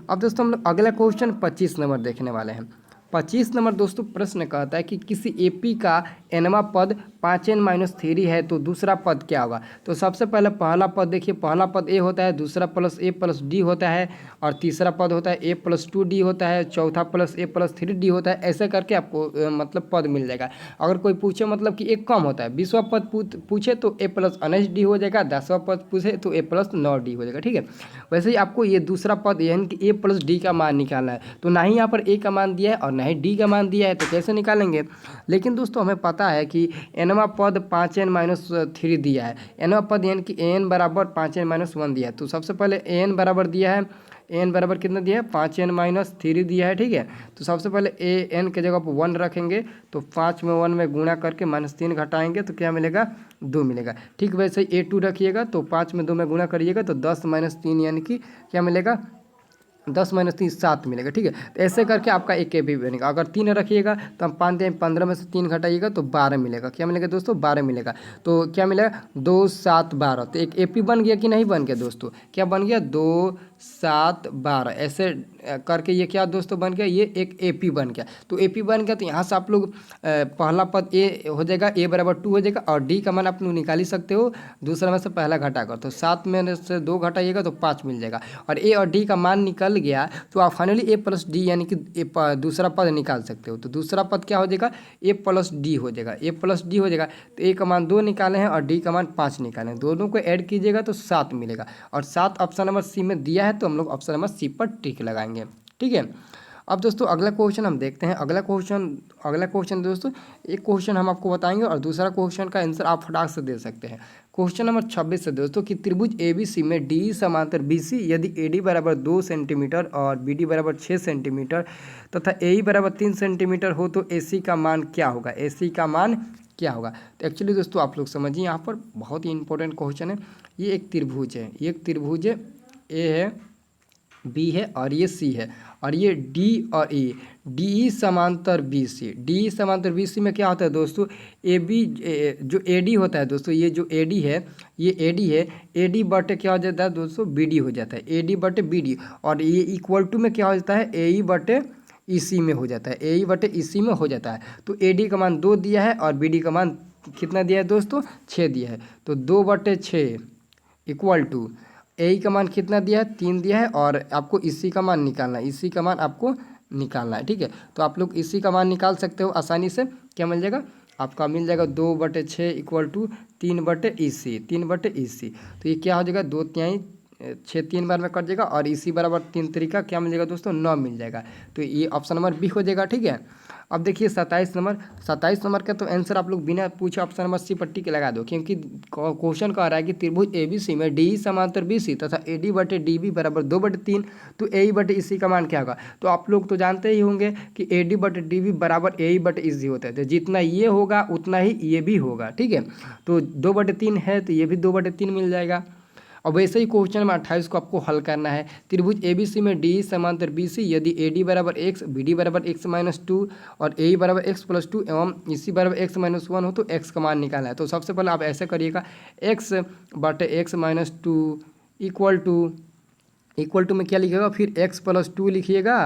A: अब दोस्तों हम लोग अगला क्वेश्चन 25 नंबर देखने वाले हैं। 25 नंबर दोस्तों प्रश्न कहता है कि किसी एपी का एनवा पद 5n-3 है तो दूसरा पद क्या होगा। तो सबसे पहले पहला पद देखिए, पहला पद ए होता है, दूसरा प्लस ए प्लस डी होता है और तीसरा पद होता है ए प्लस 2d होता है, चौथा प्लस ए प्लस 3d होता है। ऐसे करके आपको मतलब पद मिल जाएगा। अगर कोई पूछे मतलब कि एक कम होता है, 20वां पद पूछे तो ए प्लस 19d हो जाएगा, 10वां पद पूछे तो ए प्लस 9d हो जाएगा, ठीक है। वैसे ही आपको ये दूसरा पद यानी कि ए प्लस डी का मान निकालना है। तो ना ही यहाँ पर ए का मान दिया है और ना ही डी का मान दिया है, तो कैसे निकालेंगे। लेकिन दोस्तों हमें पता है कि एनवा पद 5n-3 दिया है। एनवा पद यानी कि एन बराबर 5n-1 दिया है। तो सबसे पहले एन बराबर दिया है, एन बराबर कितना दिया है 5n-3 दिया है, ठीक है। तो सबसे पहले ए एन के जगह पर 1 रखेंगे, तो 5 में 1 में गुणा करके -3 घटाएंगे तो क्या मिलेगा 2 मिलेगा, ठीक। वैसे ही A2 रखिएगा तो 5 में 2 में गुणा करिएगा तो 10 - 3 यानी कि क्या मिलेगा 10 - 3 7 मिलेगा, ठीक है। तो ऐसे करके आपका एक ए भी बनेगा। अगर 3 रखिएगा तो हम 5 15 में से 3 घटाइएगा तो 12 मिलेगा। क्या मिलेगा दोस्तों 12 मिलेगा। तो क्या मिलेगा 2 7 12। तो एक एपी बन गया कि नहीं बन गया दोस्तों, क्या बन गया 2 7 12। ऐसे करके ये क्या दोस्तों बन गया, ये एक एपी बन गया। तो एपी बन गया तो यहाँ से आप लोग पहला पद ए हो जाएगा, ए बराबर 2 हो जाएगा और डी का मान आप लोग निकाल ही सकते हो दूसरा में से पहला घटाकर। तो 7 में से 2 घटाइएगा तो 5 मिल जाएगा और ए और डी का मान निकल गया तो आप फाइनली ए प्लस डी यानी कि दूसरा पद निकाल सकते हो। तो दूसरा पद क्या हो जाएगा ए प्लस डी हो जाएगा, ए प्लस डी हो जाएगा। तो ए का मान 2 निकाले हैं और डी का मान 5 निकाले हैं, दोनों को ऐड कीजिएगा तो 7 मिलेगा। और 7 ऑप्शन नंबर सी में दिया है तो हम लोग ऑप्शन नंबर सी पर टिक लगाएंगे, ठीक है। अब दोस्तों अगला क्वेश्चन हम देखते हैं। अगला क्वेश्चन दोस्तों एक क्वेश्चन हम आपको बताएंगे और दूसरा क्वेश्चन का आंसर आप फटाक से दे सकते हैं। क्वेश्चन नंबर 26 है दोस्तों कि त्रिभुज ABC में DE समांतर BC यदि AD बराबर 2 सेंटीमीटर और BD बराबर 6 सेंटीमीटर तथा AE बराबर 3 सेंटीमीटर हो तो AC का मान क्या होगा, AC का मान क्या होगा। तो एक्चुअली दोस्तों आप लोग समझिए, यहाँ पर बहुत ही इंपॉर्टेंट क्वेश्चन है। ये एक त्रिभुज है, ये एक त्रिभुज है, ए है, बी है और ये सी है और ये डी और ई, डी समांतर बी सी। डी समांतर बी सी में क्या होता है दोस्तों, ए बी जो ए डी होता है दोस्तों, ये जो ए डी है, ये ए डी है, ए डी बटे क्या हो जाता है दोस्तों बी डी हो जाता है, ए डी बटे बी डी। और ये इक्वल टू में क्या हो जाता है ए ई बटे इसी में हो जाता है, ए ई बटे इसी में हो जाता है। तो ए डी का मान 2 दिया है और बी डी का मान कितना दिया है दोस्तों 6 दिया है। तो 2/6 इक्वल टू ए का मान कितना दिया है 3 दिया है और आपको इसी का मान निकालना है, इसी का मान आपको निकालना है, ठीक है। तो आप लोग इसी का मान निकाल सकते हो आसानी से। क्या मिल जाएगा आपका, मिल जाएगा 2/6 इक्वल टू 3/इसी, 3/इसी। तो ये क्या हो जाएगा 2/3 6 3 बार में कट जाएगा और इसी बराबर 3 तरीका क्या मिल जाएगा दोस्तों 9 मिल जाएगा। तो ये ऑप्शन नंबर बी हो जाएगा, ठीक है। अब देखिए 27 नंबर का तो आंसर आप लोग बिना पूछे ऑप्शन नंबर सी पर टिक लगा दो, क्योंकि क्वेश्चन कह रहा है कि त्रिभुज ABC में DE समांतर BC तथा AD बटे DB बराबर 2/3 तो AE बटे इसी का मान क्या होगा। तो आप लोग तो जानते ही होंगे कि AD बटे DB बराबर AE बटे इसी होता है, तो जितना ये होगा उतना ही ये भी होगा, ठीक है। तो 2/3 है तो ये भी 2/3 मिल जाएगा। और वैसे ही क्वेश्चन नंबर 28 को आपको हल करना है। त्रिभुज ABC में DE समांतर BC यदि AD बराबर x, BD बराबर x-2 और AE बराबर x+2 एवं EC बराबर x-1 हो तो x का मान निकालना है। तो सबसे पहले आप ऐसे करिएगा x/x-2 इक्वल टू में क्या लिखिएगा फिर x+2 लिखिएगा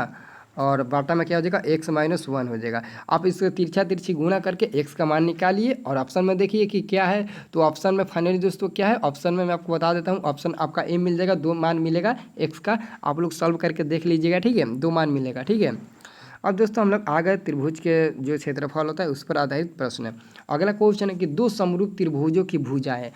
A: और बाटा में क्या हो जाएगा x-1 हो जाएगा। आप इसको तिरछी गुणा करके x का मान निकालिए और ऑप्शन में देखिए कि क्या है। तो ऑप्शन में फाइनली दोस्तों क्या है, ऑप्शन में मैं आपको बता देता हूँ। ऑप्शन आपका ए मिल जाएगा, 2 मान मिलेगा x का, आप लोग सॉल्व करके देख लीजिएगा, ठीक है। 2 मान मिलेगा, ठीक है। अब दोस्तों हम लोग आ गए त्रिभुज के जो क्षेत्रफल होता है उस पर आधारित प्रश्न है। अगला क्वेश्चन है कि दो समरूप त्रिभुजों की भुजाएं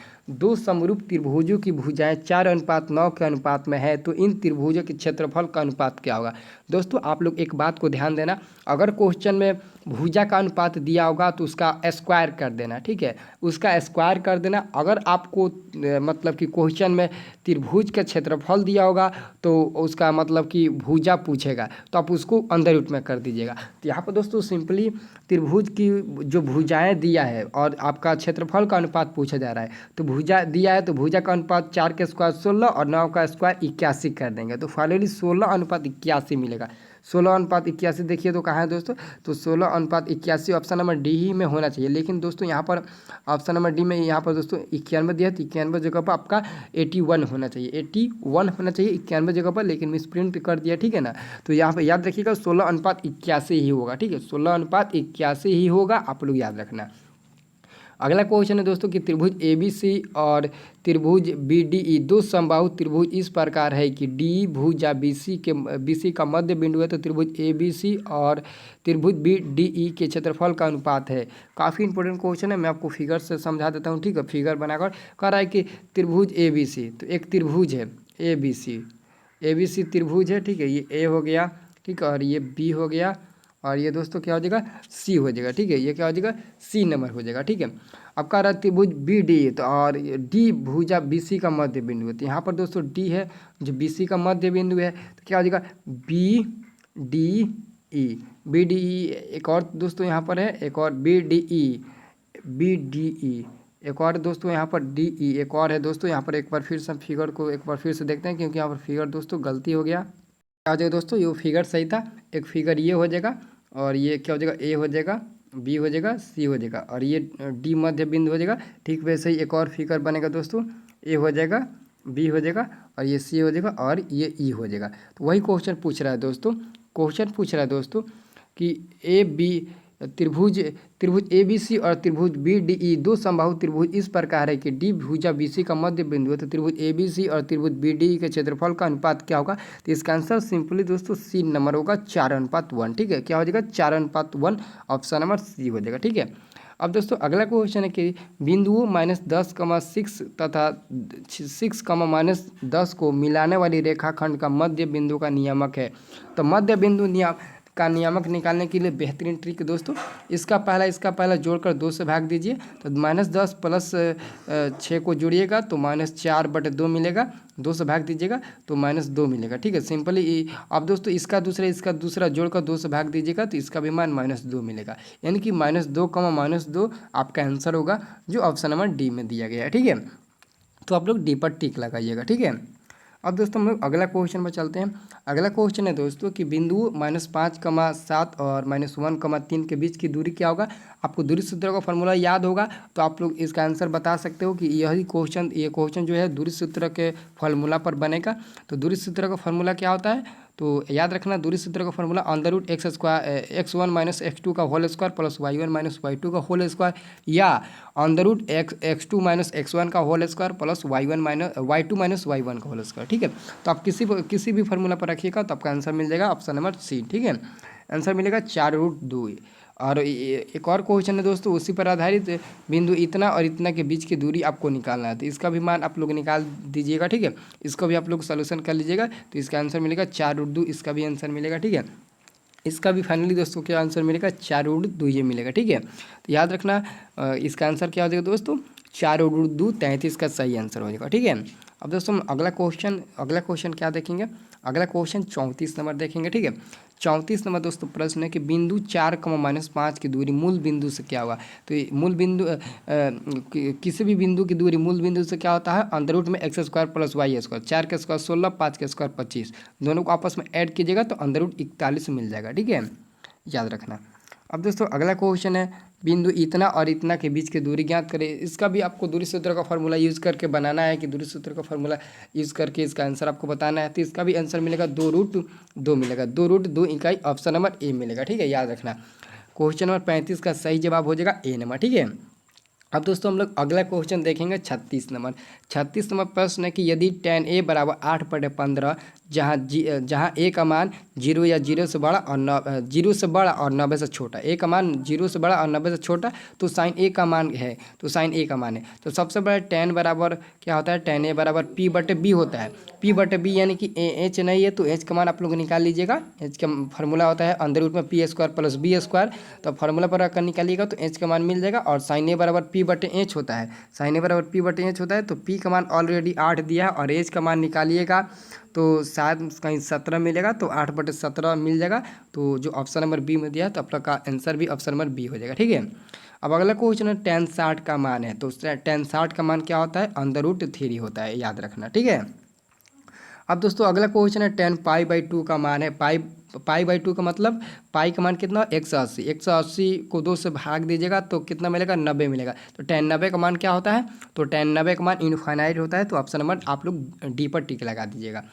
A: 4:9 के अनुपात में है तो इन त्रिभुजों के क्षेत्रफल का अनुपात क्या होगा। दोस्तों आप लोग एक बात को ध्यान देना, अगर क्वेश्चन में भुजा का अनुपात दिया होगा तो उसका स्क्वायर कर देना, ठीक है, उसका स्क्वायर कर देना। अगर आपको मतलब कि क्वेश्चन में त्रिभुज का क्षेत्रफल दिया होगा तो उसका मतलब कि भुजा पूछेगा तो आप उसको अंदर रूट में कर दीजिएगा। तो यहाँ पर दोस्तों सिंपली त्रिभुज की जो भुजाएँ दिया है और आपका क्षेत्रफल का अनुपात पूछा जा रहा है, तो भुजा दिया है तो भुजा का अनुपात 4 का स्क्वायर 16 और 9 का स्क्वायर 81 कर देंगे, तो फाइनली 16:81 मिलेगा। 16:81 देखिए तो कहाँ है दोस्तों, तो 16:81 ऑप्शन नंबर डी ही में होना चाहिए। लेकिन दोस्तों यहाँ पर ऑप्शन नंबर डी में यहाँ पर दोस्तों 91 दिया, तो 91 जगह पर आपका 81 होना चाहिए, 81 होना चाहिए 91 जगह पर, लेकिन मिस प्रिंट कर दिया, ठीक है ना। तो यहाँ पर याद रखिएगा 16:81 ही होगा, ठीक है, 16:81 ही होगा, आप लोग याद रखना। अगला क्वेश्चन है दोस्तों कि त्रिभुज ABC और त्रिभुज BDE दो समबाहु त्रिभुज इस प्रकार है कि डी भुजा BC का मध्य बिंदु है, तो त्रिभुज ABC और त्रिभुज BDE के क्षेत्रफल का अनुपात है। काफ़ी इंपॉर्टेंट क्वेश्चन है, मैं आपको फिगर से समझा देता हूँ, ठीक है। फिगर बनाकर कह रहा है कि त्रिभुज ABC, तो एक त्रिभुज है ABC त्रिभुज है, ठीक है, ये A हो गया, ठीक है, और ये B हो गया, और ये दोस्तों क्या हो जाएगा सी हो जाएगा, ठीक है, ये क्या हो जाएगा सी नंबर हो जाएगा, ठीक है। अब कह रहा है त्रिभुज BD, तो और डी भुजा BC का मध्य बिंदु है, तो यहाँ पर दोस्तों डी है जो BC का मध्य बिंदु है, तो क्या हो जाएगा BDE। एक और दोस्तों यहाँ पर है, एक और BDE एक और दोस्तों यहाँ पर DE एक और है दोस्तों। यहाँ पर एक बार फिर से फिगर को एक बार फिर से देखते हैं, क्योंकि यहाँ पर फिगर दोस्तों गलती हो गया। क्या हो जाएगा दोस्तों, ये फिगर सही था, एक फिगर ये हो जाएगा और ये क्या हो जाएगा A हो जाएगा, B हो जाएगा, C हो जाएगा, और ये D मध्य बिंदु हो जाएगा। ठीक वैसे ही एक और फिगर बनेगा दोस्तों, A हो जाएगा, B हो जाएगा, और ये C हो जाएगा, और ये E हो जाएगा। तो वही क्वेश्चन पूछ रहा है दोस्तों, कि त्रिभुज ABC और त्रिभुज BDE दो समबाहु त्रिभुज इस प्रकार है कि डी भुजा BC का मध्य बिंदु है, तो त्रिभुज ABC और त्रिभुज BDE के क्षेत्रफल का अनुपात क्या होगा। तो इसका आंसर सिंपली दोस्तों सी नंबर होगा 4:1, ठीक है, क्या हो जाएगा 4:1, ऑप्शन नंबर सी हो जाएगा, ठीक है। अब दोस्तों अगला क्वेश्चन है कि बिंदुओं -10,6 तथा 6, -10 को मिलाने वाली रेखाखंड का मध्य बिंदु का नियामक है। तो मध्य बिंदु का नियामक निकालने के लिए बेहतरीन ट्रिक दोस्तों, इसका पहला जोड़कर 2 से भाग दीजिए, तो -10 प्लस 6 को जोड़िएगा तो -4/2 मिलेगा, 2 से भाग दीजिएगा तो -2 मिलेगा, ठीक है, सिंपली। अब दोस्तों इसका दूसरा जोड़कर 2 से भाग दीजिएगा तो इसका भी मान -2 मिलेगा, यानी कि -2, आपका आंसर होगा जो ऑप्शन नंबर डी में दिया गया है, ठीक है। तो आप लोग डी पर टिक लगाइएगा, ठीक है। अब दोस्तों हम लोग अगला क्वेश्चन पर चलते हैं। अगला क्वेश्चन है दोस्तों कि बिंदु -5,7 और -1,3 के बीच की दूरी क्या होगा। आपको दूरी सूत्र का फॉर्मूला याद होगा तो आप लोग इसका आंसर बता सकते हो कि ये क्वेश्चन जो है दूरी सूत्र के फॉर्मूला पर बनेगा। तो दूरी सूत्र का फॉर्मूला क्या होता है, तो याद रखना दूरी सूत्र का फॉर्मूला x1 - x2 का whole square plus y1 - y2 का होल स्क्वायर, या x2 - x1 का whole square plus y2 - y1 का होल स्क्वायर, ठीक है। तो आप किसी भी फॉर्मूला पर रखिएगा तो आपका आंसर मिल जाएगा ऑप्शन नंबर सी, ठीक है, आंसर मिलेगा 4√2। और एक और क्वेश्चन है दोस्तों उसी पर आधारित, बिंदु इतना और इतना के बीच की दूरी आपको निकालना है, तो इसका भी मान आप लोग निकाल दीजिएगा, ठीक है, इसको भी आप लोग सोल्यूशन कर लीजिएगा तो इसका आंसर मिलेगा 4√2, इसका भी आंसर मिलेगा, ठीक है, इसका भी फाइनली दोस्तों क्या आंसर मिलेगा 4√2 ये मिलेगा, ठीक है। तो याद रखना इसका आंसर क्या हो जाएगा दोस्तों 4√2, 33 का सही आंसर हो जाएगा, ठीक है। अब दोस्तों हम अगला क्वेश्चन क्या देखेंगे, अगला क्वेश्चन 34 नंबर देखेंगे, ठीक है। 34 नंबर दोस्तों प्रश्न है कि बिंदु 4, -5 की दूरी मूल बिंदु से क्या होगा। तो मूल बिंदु किसी भी बिंदु की दूरी मूल बिंदु से क्या होता है, अंदर में x² + y², 4 का स्क्वायर 16, 5 का स्क्वायर 25, दोनों को आपस में ऐड कीजिएगा तो अंदर 41 मिल जाएगा, ठीक है, याद रखना। अब दोस्तों अगला क्वेश्चन है बिंदु इतना और इतना के बीच की दूरी ज्ञात करें। इसका भी आपको दूरी सूत्र का फॉर्मूला यूज़ करके बनाना है कि दूरी सूत्र का फॉर्मूला यूज़ करके इसका आंसर आपको बताना है। तो इसका भी आंसर मिलेगा 2√2 मिलेगा, 2√2 इकाई ऑप्शन नंबर ए मिलेगा, ठीक है, याद रखना। क्वेश्चन नंबर 35 का सही जवाब हो जाएगा ए नंबर, ठीक है। अब दोस्तों हम लोग अगला क्वेश्चन देखेंगे 36 नंबर। 36 नंबर प्रश्न है कि यदि tan a बराबर 8/15 जहाँ a का मान 0 या 0 से बड़ा और 0 से बड़ा और 90 से छोटा, a का मान 0 से बड़ा और 90 से छोटा, तो साइन a का मान है, तो साइन a का मान है। तो सबसे बड़ा tan बराबर क्या होता है, tan a बराबर p/b होता है। p/b यानी कि h नहीं है तो h का मान आप लोग निकाल लीजिएगा। h का फार्मूला होता है अंदर रूट में p² + b²। तो फार्मूला पर अगर निकालिएगा तो h का मान मिल जाएगा। और साइन a बराबर p/h होता है, साइन a बराबर p/h होता है। तो p का मान ऑलरेडी 8 दिया है और h का मान निकालिएगा तो शायद कहीं 17 मिलेगा, तो 8/17 मिल जाएगा। तो जो ऑप्शन नंबर बी में दिया है तो आप लोग का आंसर भी ऑप्शन नंबर बी हो जाएगा। ठीक है, अब अगला क्वेश्चन है tan 60 का मान है। तो tan 60 का मान क्या होता है, √3 होता है, याद रखना। ठीक है, अब दोस्तों अगला क्वेश्चन है tan π/2 का मान है। पाई/2 का मतलब पाई का मान कितना, 180। 180 को 2 से भाग दीजिएगा तो कितना मिलेगा, 90 मिलेगा। तो tan 90 का मान क्या होता है, तो tan 90 का मान इनफाइनाइट होता है। तो ऑप्शन नंबर आप लोग डी पर टिक लगा दीजिएगा।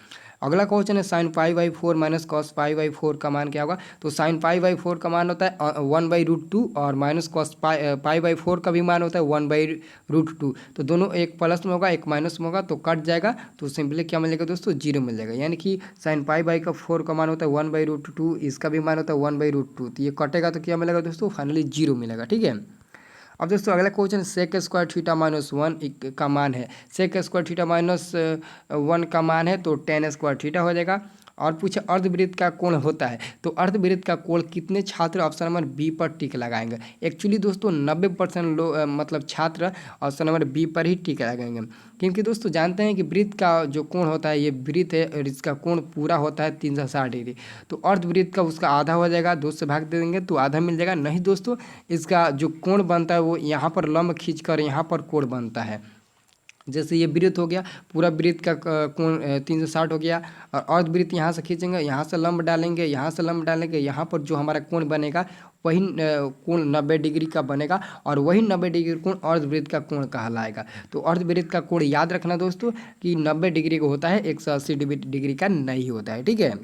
A: अगला क्वेश्चन है sin π/4 - cos π/4 का मान क्या होगा। तो sin π/4 का मान होता है 1/√2 और माइनस cos π/4 का भी मान होता है 1/√2। तो दोनों एक प्लस में होगा एक माइनस में होगा तो कट जाएगा। तो सिंपली क्या मिलेगा दोस्तों, 0 मिल जाएगा। यानी कि sin π/4 का मान होता है 1/√2, इसका भी मान होता है 1/√2। तो ये कटेगा तो क्या मिलेगा दोस्तों, फाइनली 0 मिलेगा। ठीक है, अब दोस्तों अगला क्वेश्चन sec² θ - 1 का मान है। sec² θ - 1 का मान है तो tan² हो जाएगा। और पूछे अर्धवृत्त का कोण होता है, तो अर्धवृत्त का कोण कितने छात्र ऑप्शन नंबर बी पर टिक लगाएंगे। एक्चुअली दोस्तों 90% लोग मतलब छात्र ऑप्शन नंबर बी पर ही टिक लगाएंगे, क्योंकि दोस्तों जानते हैं कि वृत्त का जो कोण होता है, ये वृत्त है और इसका कोण पूरा होता है 360 डिग्री। तो अर्धवृत्त का उसका आधा हो जाएगा, 2 से भाग दे देंगे तो आधा मिल जाएगा। नहीं दोस्तों, इसका जो कोण बनता है वो यहाँ पर लंब खींचकर यहाँ पर कोण बनता है। जैसे ये वृत्त हो गया, पूरा वृत्त का कोण 360 हो गया। और अर्धवृत्त यहाँ से खींचेंगे, यहाँ से लंब डालेंगे, यहाँ से लंब डालेंगे, यहाँ पर जो हमारा कोण बनेगा वही कोण 90 डिग्री का बनेगा। और वही 90 डिग्री कोण अर्धवृत्त का कोण कहलाएगा। तो अर्धवृत्त का कोण याद रखना दोस्तों कि 90 डिग्री का होता है, 180 डिग्री का नहीं होता है। ठीक है,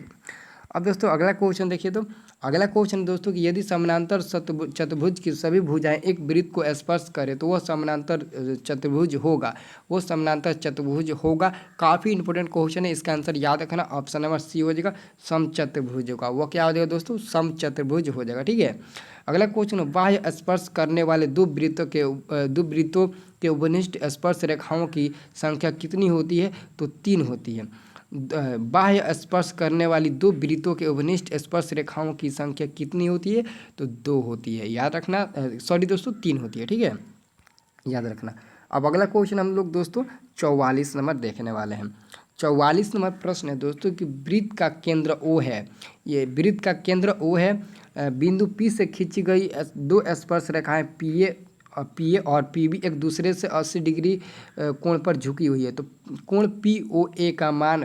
A: अब दोस्तों अगला क्वेश्चन देखिए। तो अगला क्वेश्चन दोस्तों कि यदि समानांतर चतुर्भुज की सभी भुजाएं एक वृत्त को स्पर्श करें तो वह समानांतर चतुर्भुज होगा, वो समानांतर चतुर्भुज होगा। काफ़ी इंपॉर्टेंट क्वेश्चन है, इसका आंसर याद रखना ऑप्शन नंबर सी हो जाएगा, समचतुर्भुज होगा। वो क्या हो जाएगा दोस्तों, समचतुर्भुज हो जाएगा। ठीक है, अगला क्वेश्चन, बाह्य स्पर्श करने वाले दो वृत्तों के उपनिष्ठ स्पर्श रेखाओं की संख्या कितनी होती है, तो 3 होती है। बाह्य स्पर्श करने वाली दो वृत्तों के उपनिष्ठ स्पर्श रेखाओं की संख्या कितनी होती है, तो 2 होती है, याद रखना। सॉरी दोस्तों 3 होती है। ठीक है, याद रखना। अब अगला क्वेश्चन हम लोग दोस्तों 44 नंबर देखने वाले हैं। 44 नंबर प्रश्न है दोस्तों कि वृत्त का केंद्र O है। ये वृत्त का केंद्र O है। बिंदु P से खींची गई दो स्पर्श रेखाएं PA और PB एक दूसरे से 80 डिग्री कोण पर झुकी हुई है। तो कोण POA का मान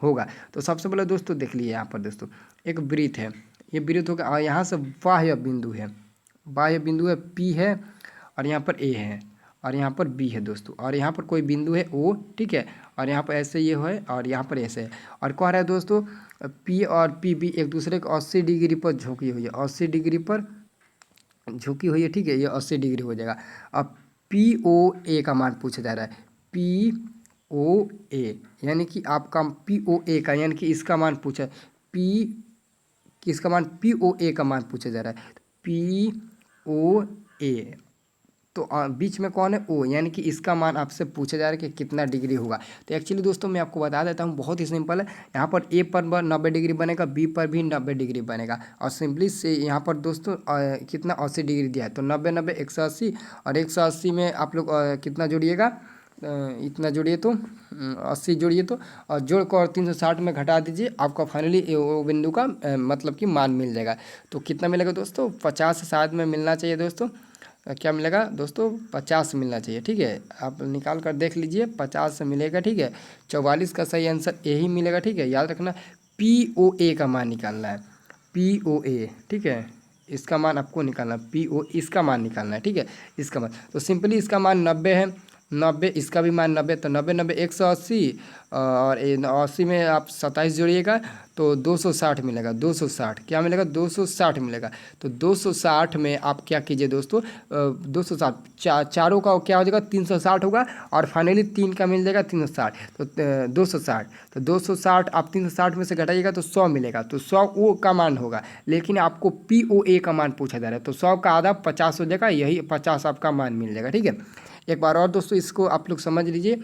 A: होगा। तो सबसे पहले दोस्तों देख लीजिए, यहाँ पर दोस्तों एक वृत्त है, ये वृत्त होगा और यहाँ से बाह्य बिंदु है, P है और यहाँ पर A है और यहाँ पर B है दोस्तों, और यहाँ पर कोई बिंदु है O। ठीक है, और यहाँ पर ऐसे ये है और यहाँ पर ऐसे है। और कह रहा है दोस्तों P और PB एक दूसरे को 80 डिग्री पर झुकी हुई है, 80 डिग्री पर झुकी हुई है। ठीक है, ये 80 डिग्री हो जाएगा। अब POA का मान पूछा जा रहा है, POA यानी कि आपका POA का यानी कि इसका मान पूछा, इसका मान POA का मान पूछा जा रहा है, POA। तो बीच में कौन है, O, यानी कि इसका मान आपसे पूछा जा रहा है कि कितना डिग्री होगा। तो एक्चुअली दोस्तों मैं आपको बता देता हूँ, बहुत ही सिंपल है। यहाँ पर A पर 90 डिग्री बनेगा, B पर भी 90 डिग्री बनेगा। और सिंपली से यहाँ पर दोस्तों कितना 80 डिग्री दिया है, तो 90 90 180 और 180 में आप लोग कितना जोड़िएगा, इतना जोड़िए तो 80 जोड़िए तो, और जोड़ कर और 360 में घटा दीजिए, आपका फाइनली वो बिंदु का मतलब कि मान मिल जाएगा। तो कितना मिलेगा दोस्तों, 50 शायद में मिलना चाहिए दोस्तों। क्या मिलेगा दोस्तों, 50 मिलना चाहिए। ठीक है, आप निकाल कर देख लीजिए, 50 से मिलेगा। ठीक है, 44 का सही आंसर यही मिलेगा। ठीक है, याद रखना POA का मान निकालना है, POA। ठीक है, इसका मान आपको निकालना है, PO इसका मान निकालना है। ठीक है, इसका मान तो सिंपली इसका मान 90 है 90, इसका भी मान 90, तो 90 90 180, और 80 में आप 27 जोड़िएगा तो 260 मिलेगा। 260 क्या मिलेगा? 260 मिलेगा। तो 260 में आप क्या कीजिए दोस्तों, 260 चारों का क्या हो जाएगा? 360 होगा, और फाइनली 3 का मिल जाएगा 360, तो 260। तो 260 आप 360 में से घटाइएगा तो 100 मिलेगा, तो 100 ओ का मान होगा, लेकिन आपको POA का मान पूछा जा रहा है, तो 100 का आधा 50 हो जाएगा, यही 50 आपका मान मिल जाएगा। ठीक है, एक बार और दोस्तों इसको आप लोग समझ लीजिए।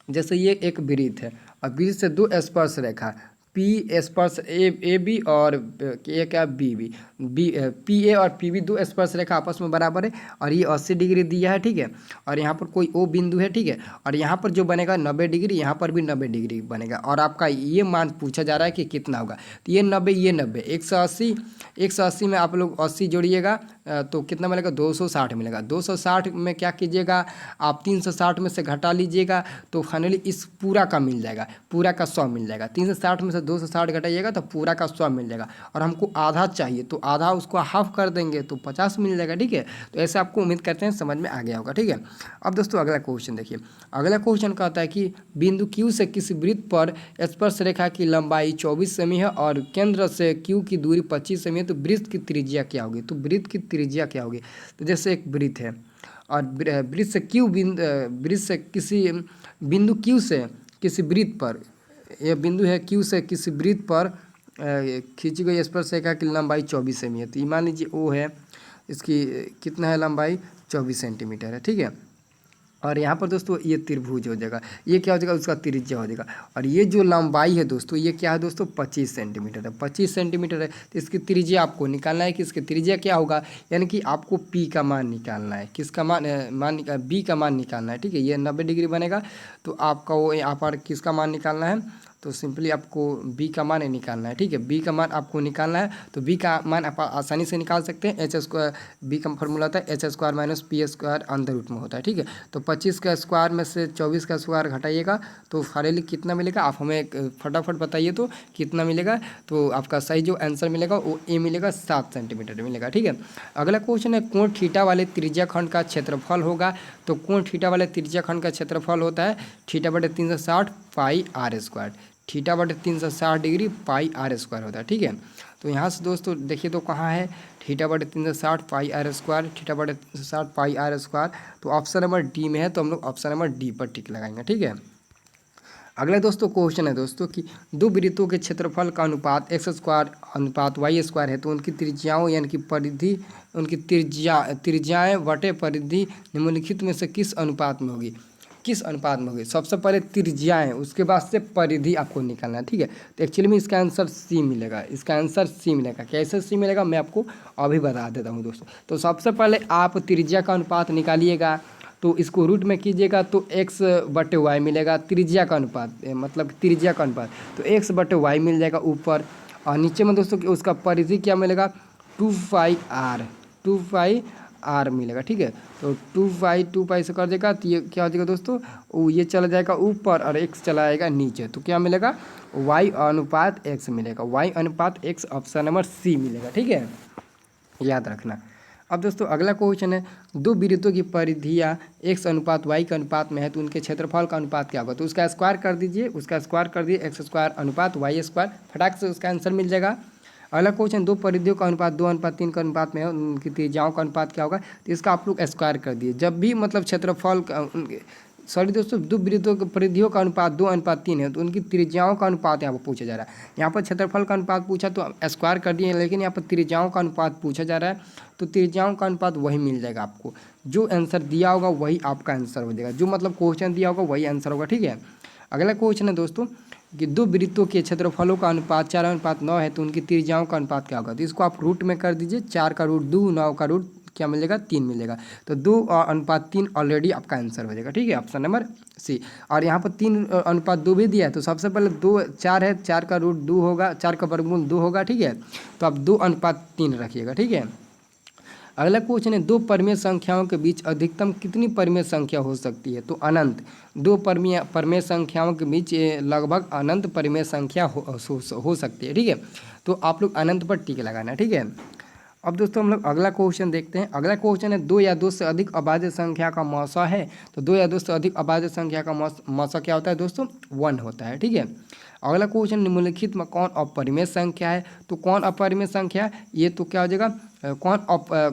A: जैसे ये एक वृत्त है और वृत्त से दो स्पर्श रेखा पी स्पर्श ए बी और ए क्या बी पी ए और पी बी, दो स्पर्श रेखा आपस में बराबर है, और ये 80 डिग्री दिया है। ठीक है, और यहाँ पर कोई ओ बिंदु है। ठीक है, और यहाँ पर जो बनेगा 90 डिग्री, यहाँ पर भी 90 डिग्री बनेगा, और आपका ये मान पूछा जा रहा है कि कितना होगा। तो ये 90, ये 90, 180, 180 में आप लोग 80 जोड़िएगा तो कितना मिलेगा? 260 मिलेगा। 260 में क्या कीजिएगा आप 360 में से घटा लीजिएगा तो फाइनली इस पूरा का मिल जाएगा, पूरा का 100 मिल जाएगा। 360 में से 260 घटाइएगा तो पूरा का 100 मिल जाएगा, और हमको आधा चाहिए तो आधा उसको हाफ कर देंगे तो 50 मिल जाएगा। ठीक है, तो ऐसे आपको उम्मीद करते हैं समझ में आ गया होगा। ठीक है, अब दोस्तों अगला क्वेश्चन देखिए। अगला क्वेश्चन कहता है कि बिंदु Q से किसी वृत्त पर स्पर्श रेखा की लंबाई 24 सेमी है और केंद्र से Q की दूरी 25 सेमी है, तो वृत्त की त्रिज्या क्या होगी? तो वृत्त की त्रिज्या क्या होगी? तो जैसे एक वृत्त है और वृत्त से किसी बिंदु Q से किसी वृत्त पर, यह बिंदु है Q से किसी वृत्त पर खींची गई स्पर्श रेखा की लंबाई 24 सेमी है। तो मान लीजिए O है, इसकी कितना है लंबाई? 24 सेंटीमीटर है। ठीक है, और यहाँ पर दोस्तों ये त्रिभुज हो जाएगा, ये क्या हो जाएगा? उसका त्रिज्या हो जाएगा, और ये जो लंबाई है दोस्तों ये क्या है दोस्तों? 25 सेंटीमीटर है। 25 सेंटीमीटर है, तो इसकी त्रिज्या आपको निकालना है कि इसकी त्रिज्या क्या होगा, यानी कि आपको P का मान निकालना है। किसका मान? B का मान निकालना है। ठीक है, ये 90 डिग्री बनेगा, तो आपका वो यहाँ पर किसका मान निकालना है? तो सिंपली आपको B का मान निकालना है। ठीक है, B का मान आपको निकालना है, तो B का मान आप आसानी से निकाल सकते हैं। H स्क्वायर, B का फॉर्मूला होता है H² - P² अंदर रूट में होता है। ठीक है, तो 25 का स्क्वायर में से 24 का स्क्वायर घटाइएगा तो फाइनली कितना मिलेगा? आप हमें फटाफट बताइए तो कितना मिलेगा। तो आपका सही जो आंसर मिलेगा वो A मिलेगा, 7 सेंटीमीटर मिलेगा। ठीक है, अगला क्वेश्चन है कोण थीटा वाले त्रिज्या खंड का क्षेत्रफल होगा। तो कोण थीटा वाले त्रिज्या खंड का क्षेत्रफल होता है θ/360 πr²। θ/360 डिग्री πr² होता है। ठीक है, तो यहाँ से दोस्तों देखिए तो कहाँ है θ/360 πr², θ/360 πr², तो ऑप्शन नंबर डी में है, तो हम लोग ऑप्शन नंबर डी पर टिक लगाएंगे। ठीक है, अगला दोस्तों क्वेश्चन है दोस्तों कि दो वृत्तों के क्षेत्रफल का अनुपात x² अनुपात y² है, तो उनकी त्रिज्याओं यानी कि परिधि, उनकी त्रिज्याएँ बटे परिधि निम्नलिखित में से किस अनुपात में होगी? किस अनुपात में होगी? सबसे पहले त्रिज्याएँ, उसके बाद से परिधि आपको निकालना है। ठीक है, तो एक्चुअली में इसका आंसर C मिलेगा। इसका आंसर C मिलेगा। कैसे C मिलेगा मैं आपको अभी बता देता हूँ दोस्तों। तो सबसे पहले आप त्रिज्या का अनुपात निकालिएगा, तो इसको रूट में कीजिएगा तो x/y मिलेगा। त्रिज्या का अनुपात मतलब त्रिज्या का अनुपात, तो x/y मिल जाएगा ऊपर, और नीचे में दोस्तों उसका परिधि क्या मिलेगा? 2πr मिलेगा। ठीक है, तो 2π से कर देगा तो ये क्या हो जाएगा दोस्तों? ये चला जाएगा ऊपर और x चला जाएगा नीचे, तो क्या मिलेगा? y/x मिलेगा। y/x ऑप्शन नंबर C मिलेगा। ठीक है, याद रखना। अब दोस्तों अगला क्वेश्चन है दो वृत्तों की परिधियाँ x/y के अनुपात में है, तो उनके क्षेत्रफल का अनुपात क्या होगा? तो उसका स्क्वायर कर दीजिए, उसका स्क्वायर कर दिए x² अनुपात y², फटाक से उसका आंसर मिल जाएगा। अगला क्वेश्चन दो परिधियों का अनुपात 2:3 के अनुपात में है, उनकी त्रिज्याओं का अनुपात क्या होगा? तो इसका आप लोग स्क्वायर कर दिए। जब भी मतलब क्षेत्रफल सॉरी दोस्तों, दो वृत्तों के परिधियों का अनुपात 2:3 है, तो उनकी त्रिज्याओं का अनुपात यहाँ पर पूछा जा रहा है। यहाँ पर क्षेत्रफल का अनुपात पूछा तो स्क्वायर कर दिए, लेकिन यहाँ पर त्रिज्याओं का अनुपात पूछा जा रहा है, तो त्रिज्याओं का अनुपात वही मिल जाएगा आपको। जो आंसर दिया होगा वही आपका आंसर हो जाएगा, जो मतलब क्वेश्चन दिया होगा वही आंसर होगा। ठीक है, अगला क्वेश्चन है दोस्तों कि दो वृत्तों के क्षेत्रफलों का अनुपात 4:9 है, तो उनकी त्रिज्याओं का अनुपात क्या होगा? तो इसको आप रूट में कर दीजिए। 4 का रूट 2, 9 का रूट क्या मिलेगा? 3 मिलेगा, तो 2:3 ऑलरेडी आपका आंसर हो जाएगा। ठीक है, ऑप्शन नंबर C। और यहाँ पर 3:2 भी दिया है, तो सबसे पहले 4 है, 4 का रूट 2 होगा, 4 का वर्गमूल 2 होगा। ठीक है, तो आप 2:3 रखिएगा। ठीक है, अगला क्वेश्चन है दो परमेय संख्याओं के बीच अधिकतम कितनी परमेय संख्या हो सकती है? तो अनंत। दो परमेय संख्याओं के बीच लगभग अनंत परमेय संख्या हो सकती है। ठीक है, तो आप लोग अनंत पर टिक लगाना। ठीक है, अब दोस्तों हम लोग अगला क्वेश्चन देखते हैं। अगला क्वेश्चन है 2 या 2 से अधिक अभाज्य संख्या का मौसा है। तो 2 या 2 से अधिक अभाज्य संख्या का मौसा क्या होता है दोस्तों? 1 होता है। ठीक है। अगला क्वेश्चन, निम्नलिखित में कौन अपरिमेय संख्या है? तो कौन अपरिमेय संख्या है? ये तो क्या हो जाएगा, कौन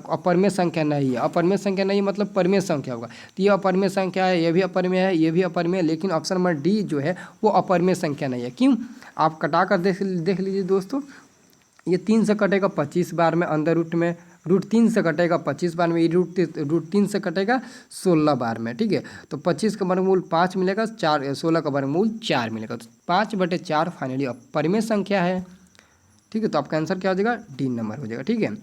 A: अपरिमेय संख्या नहीं है। अपरिमेय संख्या नहीं मतलब परिमेय संख्या होगा। तो ये अपरिमेय संख्या है, ये भी अपरिमेय है, ये भी अपरिमेय है, लेकिन ऑप्शन नंबर डी जो है वो अपरिमेय संख्या नहीं है। क्यों? आप कटा कर देख लीजिए दोस्तों। ये 3 से कटेगा 25 बार में, अंदर रूट में रूट 3 से कटेगा 25 बार में, ये रूट 3 से कटेगा 16 बार में। ठीक है। तो 25 का वर्गमूल 5 मिलेगा, 16 का वर्गमूल 4 मिलेगा। तो 5/4 फाइनली अपरिमेय संख्या है। ठीक है। तो आपका आंसर क्या हो जाएगा? डी नंबर हो जाएगा। ठीक है।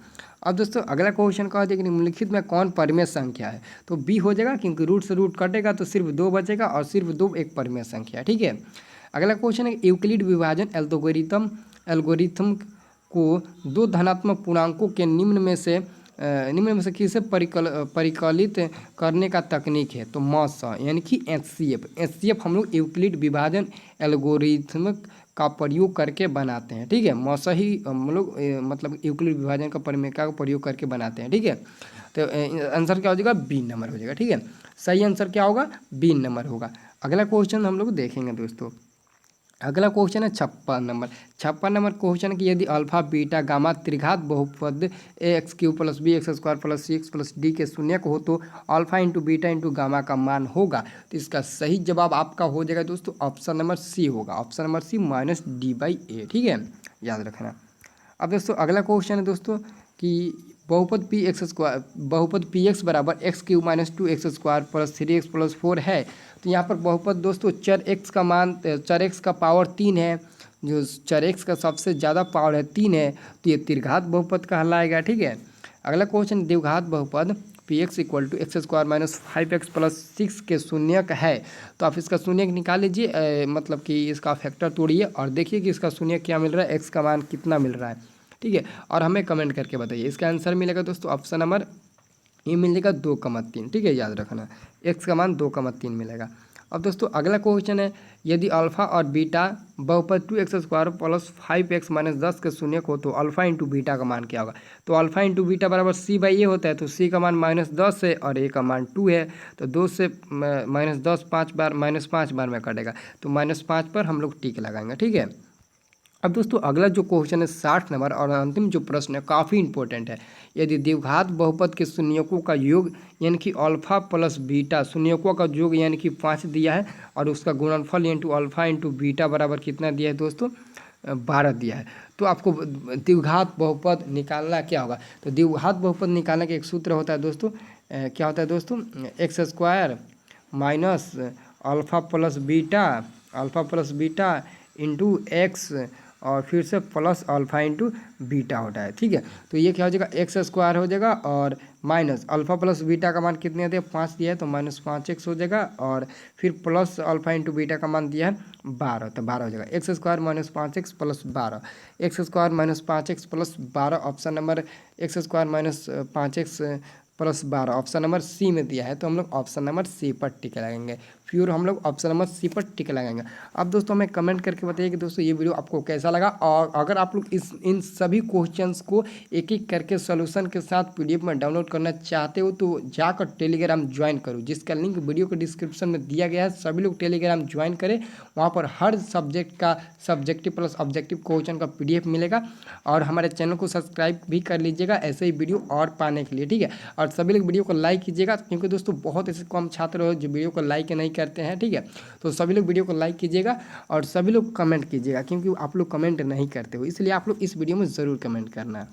A: अब दोस्तों अगला क्वेश्चन का हो जाएगा, निम्नलिखित में कौन परिमेय संख्या है? तो बी हो जाएगा, क्योंकि रूट से रूट कटेगा तो सिर्फ 2 बचेगा और सिर्फ 2 एक परिमेय संख्या है। ठीक है। अगला क्वेश्चन है, यूक्लिड विभाजन एल्गोरिथम को 2 धनात्मक पूर्णांकों के निम्न में से किसे परिकलित करने का तकनीक है? तो मॉसा यानी कि एचसीएफ हम लोग यूक्लिड विभाजन एल्गोरिथम का प्रयोग करके बनाते हैं। ठीक है। मौसा ही हम लोग मतलब यूक्लिड विभाजन का परिमेय का प्रयोग करके बनाते हैं। ठीक है। तो आंसर क्या हो जाएगा? बी नंबर हो जाएगा। ठीक है। सही आंसर क्या होगा? बी नंबर होगा। अगला क्वेश्चन हम लोग देखेंगे दोस्तों। अगला क्वेश्चन है 56 नंबर क्वेश्चन कि यदि अल्फा बीटा गामा त्रिघात बहुपद ax³ + bx² + cx + d के शून्यक हो तो alpha into beta into gamma का मान होगा। तो इसका सही जवाब आपका हो जाएगा दोस्तों ऑप्शन नंबर सी होगा। Option number C -d/a। ठीक है, याद रखना। अब दोस्तों अगला क्वेश्चन है दोस्तों कि बहुपद px बराबर x³ - 2x² + 3x + 4 है। तो यहाँ पर बहुपद दोस्तों चर x का पावर 3 है, जो चर x का सबसे ज़्यादा पावर है 3 है, तो ये त्रिघात बहुपद कहलाएगा। ठीक है। अगला क्वेश्चन, द्विघात बहुपद px = x² - 5x + 6 के शून्यक है। तो आप इसका शून्यक निकाल लीजिए, मतलब कि इसका फैक्टर तोड़िए और देखिए कि इसका शून्यक क्या मिल रहा है, x का मान कितना मिल रहा है। ठीक है। और हमें कमेंट करके बताइए। इसका आंसर मिलेगा दोस्तों ऑप्शन नंबर ये मिलेगा 2,3। ठीक है, याद रखना x का मान 2,3 मिलेगा। अब दोस्तों अगला क्वेश्चन है, यदि अल्फा और बीटा बहुपद 2x² + 5x - 10 के शून्यक हो तो अल्फा इंटू बीटा का मान क्या होगा? तो अल्फा इंटू बीटा बराबर c/a होता है। तो c का मान -10 है और a का मान 2 है। तो 2 से -10 5 बार -5 बार में कटेगा, तो -5 पर हम लोग टिक लगाएंगे। ठीक है। अब दोस्तों अगला जो क्वेश्चन है 60 नंबर और अंतिम जो प्रश्न है काफ़ी इंपॉर्टेंट है। यदि द्विघात बहुपद के शून्यकों का योग यानी कि अल्फा प्लस बीटा, शून्यकों का योग यानी कि 5 दिया है और उसका गुणनफल इंटू अल्फा इंटू बीटा बराबर कितना दिया है दोस्तों? 12 दिया है। तो आपको द्विघात बहुपद निकालना क्या होगा? तो द्विघात बहुपद निकालने का एक सूत्र होता है दोस्तों, क्या होता है दोस्तों? x² minus alpha plus beta into x और फिर से प्लस अल्फा इंटू बीटा होता है। ठीक है। तो ये क्या हो जाएगा? x² हो जाएगा और माइनस अल्फा प्लस बीटा का मान कितने दिया? 5 दिया है, तो -5x हो जाएगा और फिर प्लस अल्फा इंटू बीटा का मान दिया है 12, तो 12 हो जाएगा। x² - 5x + 12, x² - 5x + 12, option number x² - 5x + 12 option number C में दिया है। तो हम लोग ऑप्शन नंबर सी पर टिक लगाएंगे। फिर हम लोग ऑप्शन नंबर सी पर टिक लगाएंगे। अब दोस्तों हमें कमेंट करके बताइए कि दोस्तों ये वीडियो आपको कैसा लगा, और अगर आप लोग इन सभी क्वेश्चंस को एक एक करके सॉल्यूशन के साथ पीडीएफ में डाउनलोड करना चाहते हो तो जाकर टेलीग्राम ज्वाइन करो, जिसका लिंक वीडियो के डिस्क्रिप्शन में दिया गया है। सभी लोग टेलीग्राम ज्वाइन करें, वहाँ पर हर सब्जेक्ट का सब्जेक्टिव प्लस ऑब्जेक्टिव क्वेश्चन का पीडीएफ मिलेगा। और हमारे चैनल को सब्सक्राइब भी कर लीजिएगा ऐसे ही वीडियो और पाने के लिए। ठीक है। और सभी लोग वीडियो को लाइक कीजिएगा, क्योंकि दोस्तों बहुत ऐसे कम छात्र हो जो वीडियो को लाइक नहीं करते हैं। ठीक है। तो सभी लोग वीडियो को लाइक कीजिएगा और सभी लोग कमेंट कीजिएगा, क्योंकि आप लोग कमेंट नहीं करते हो, इसलिए आप लोग इस वीडियो में ज़रूर कमेंट करना।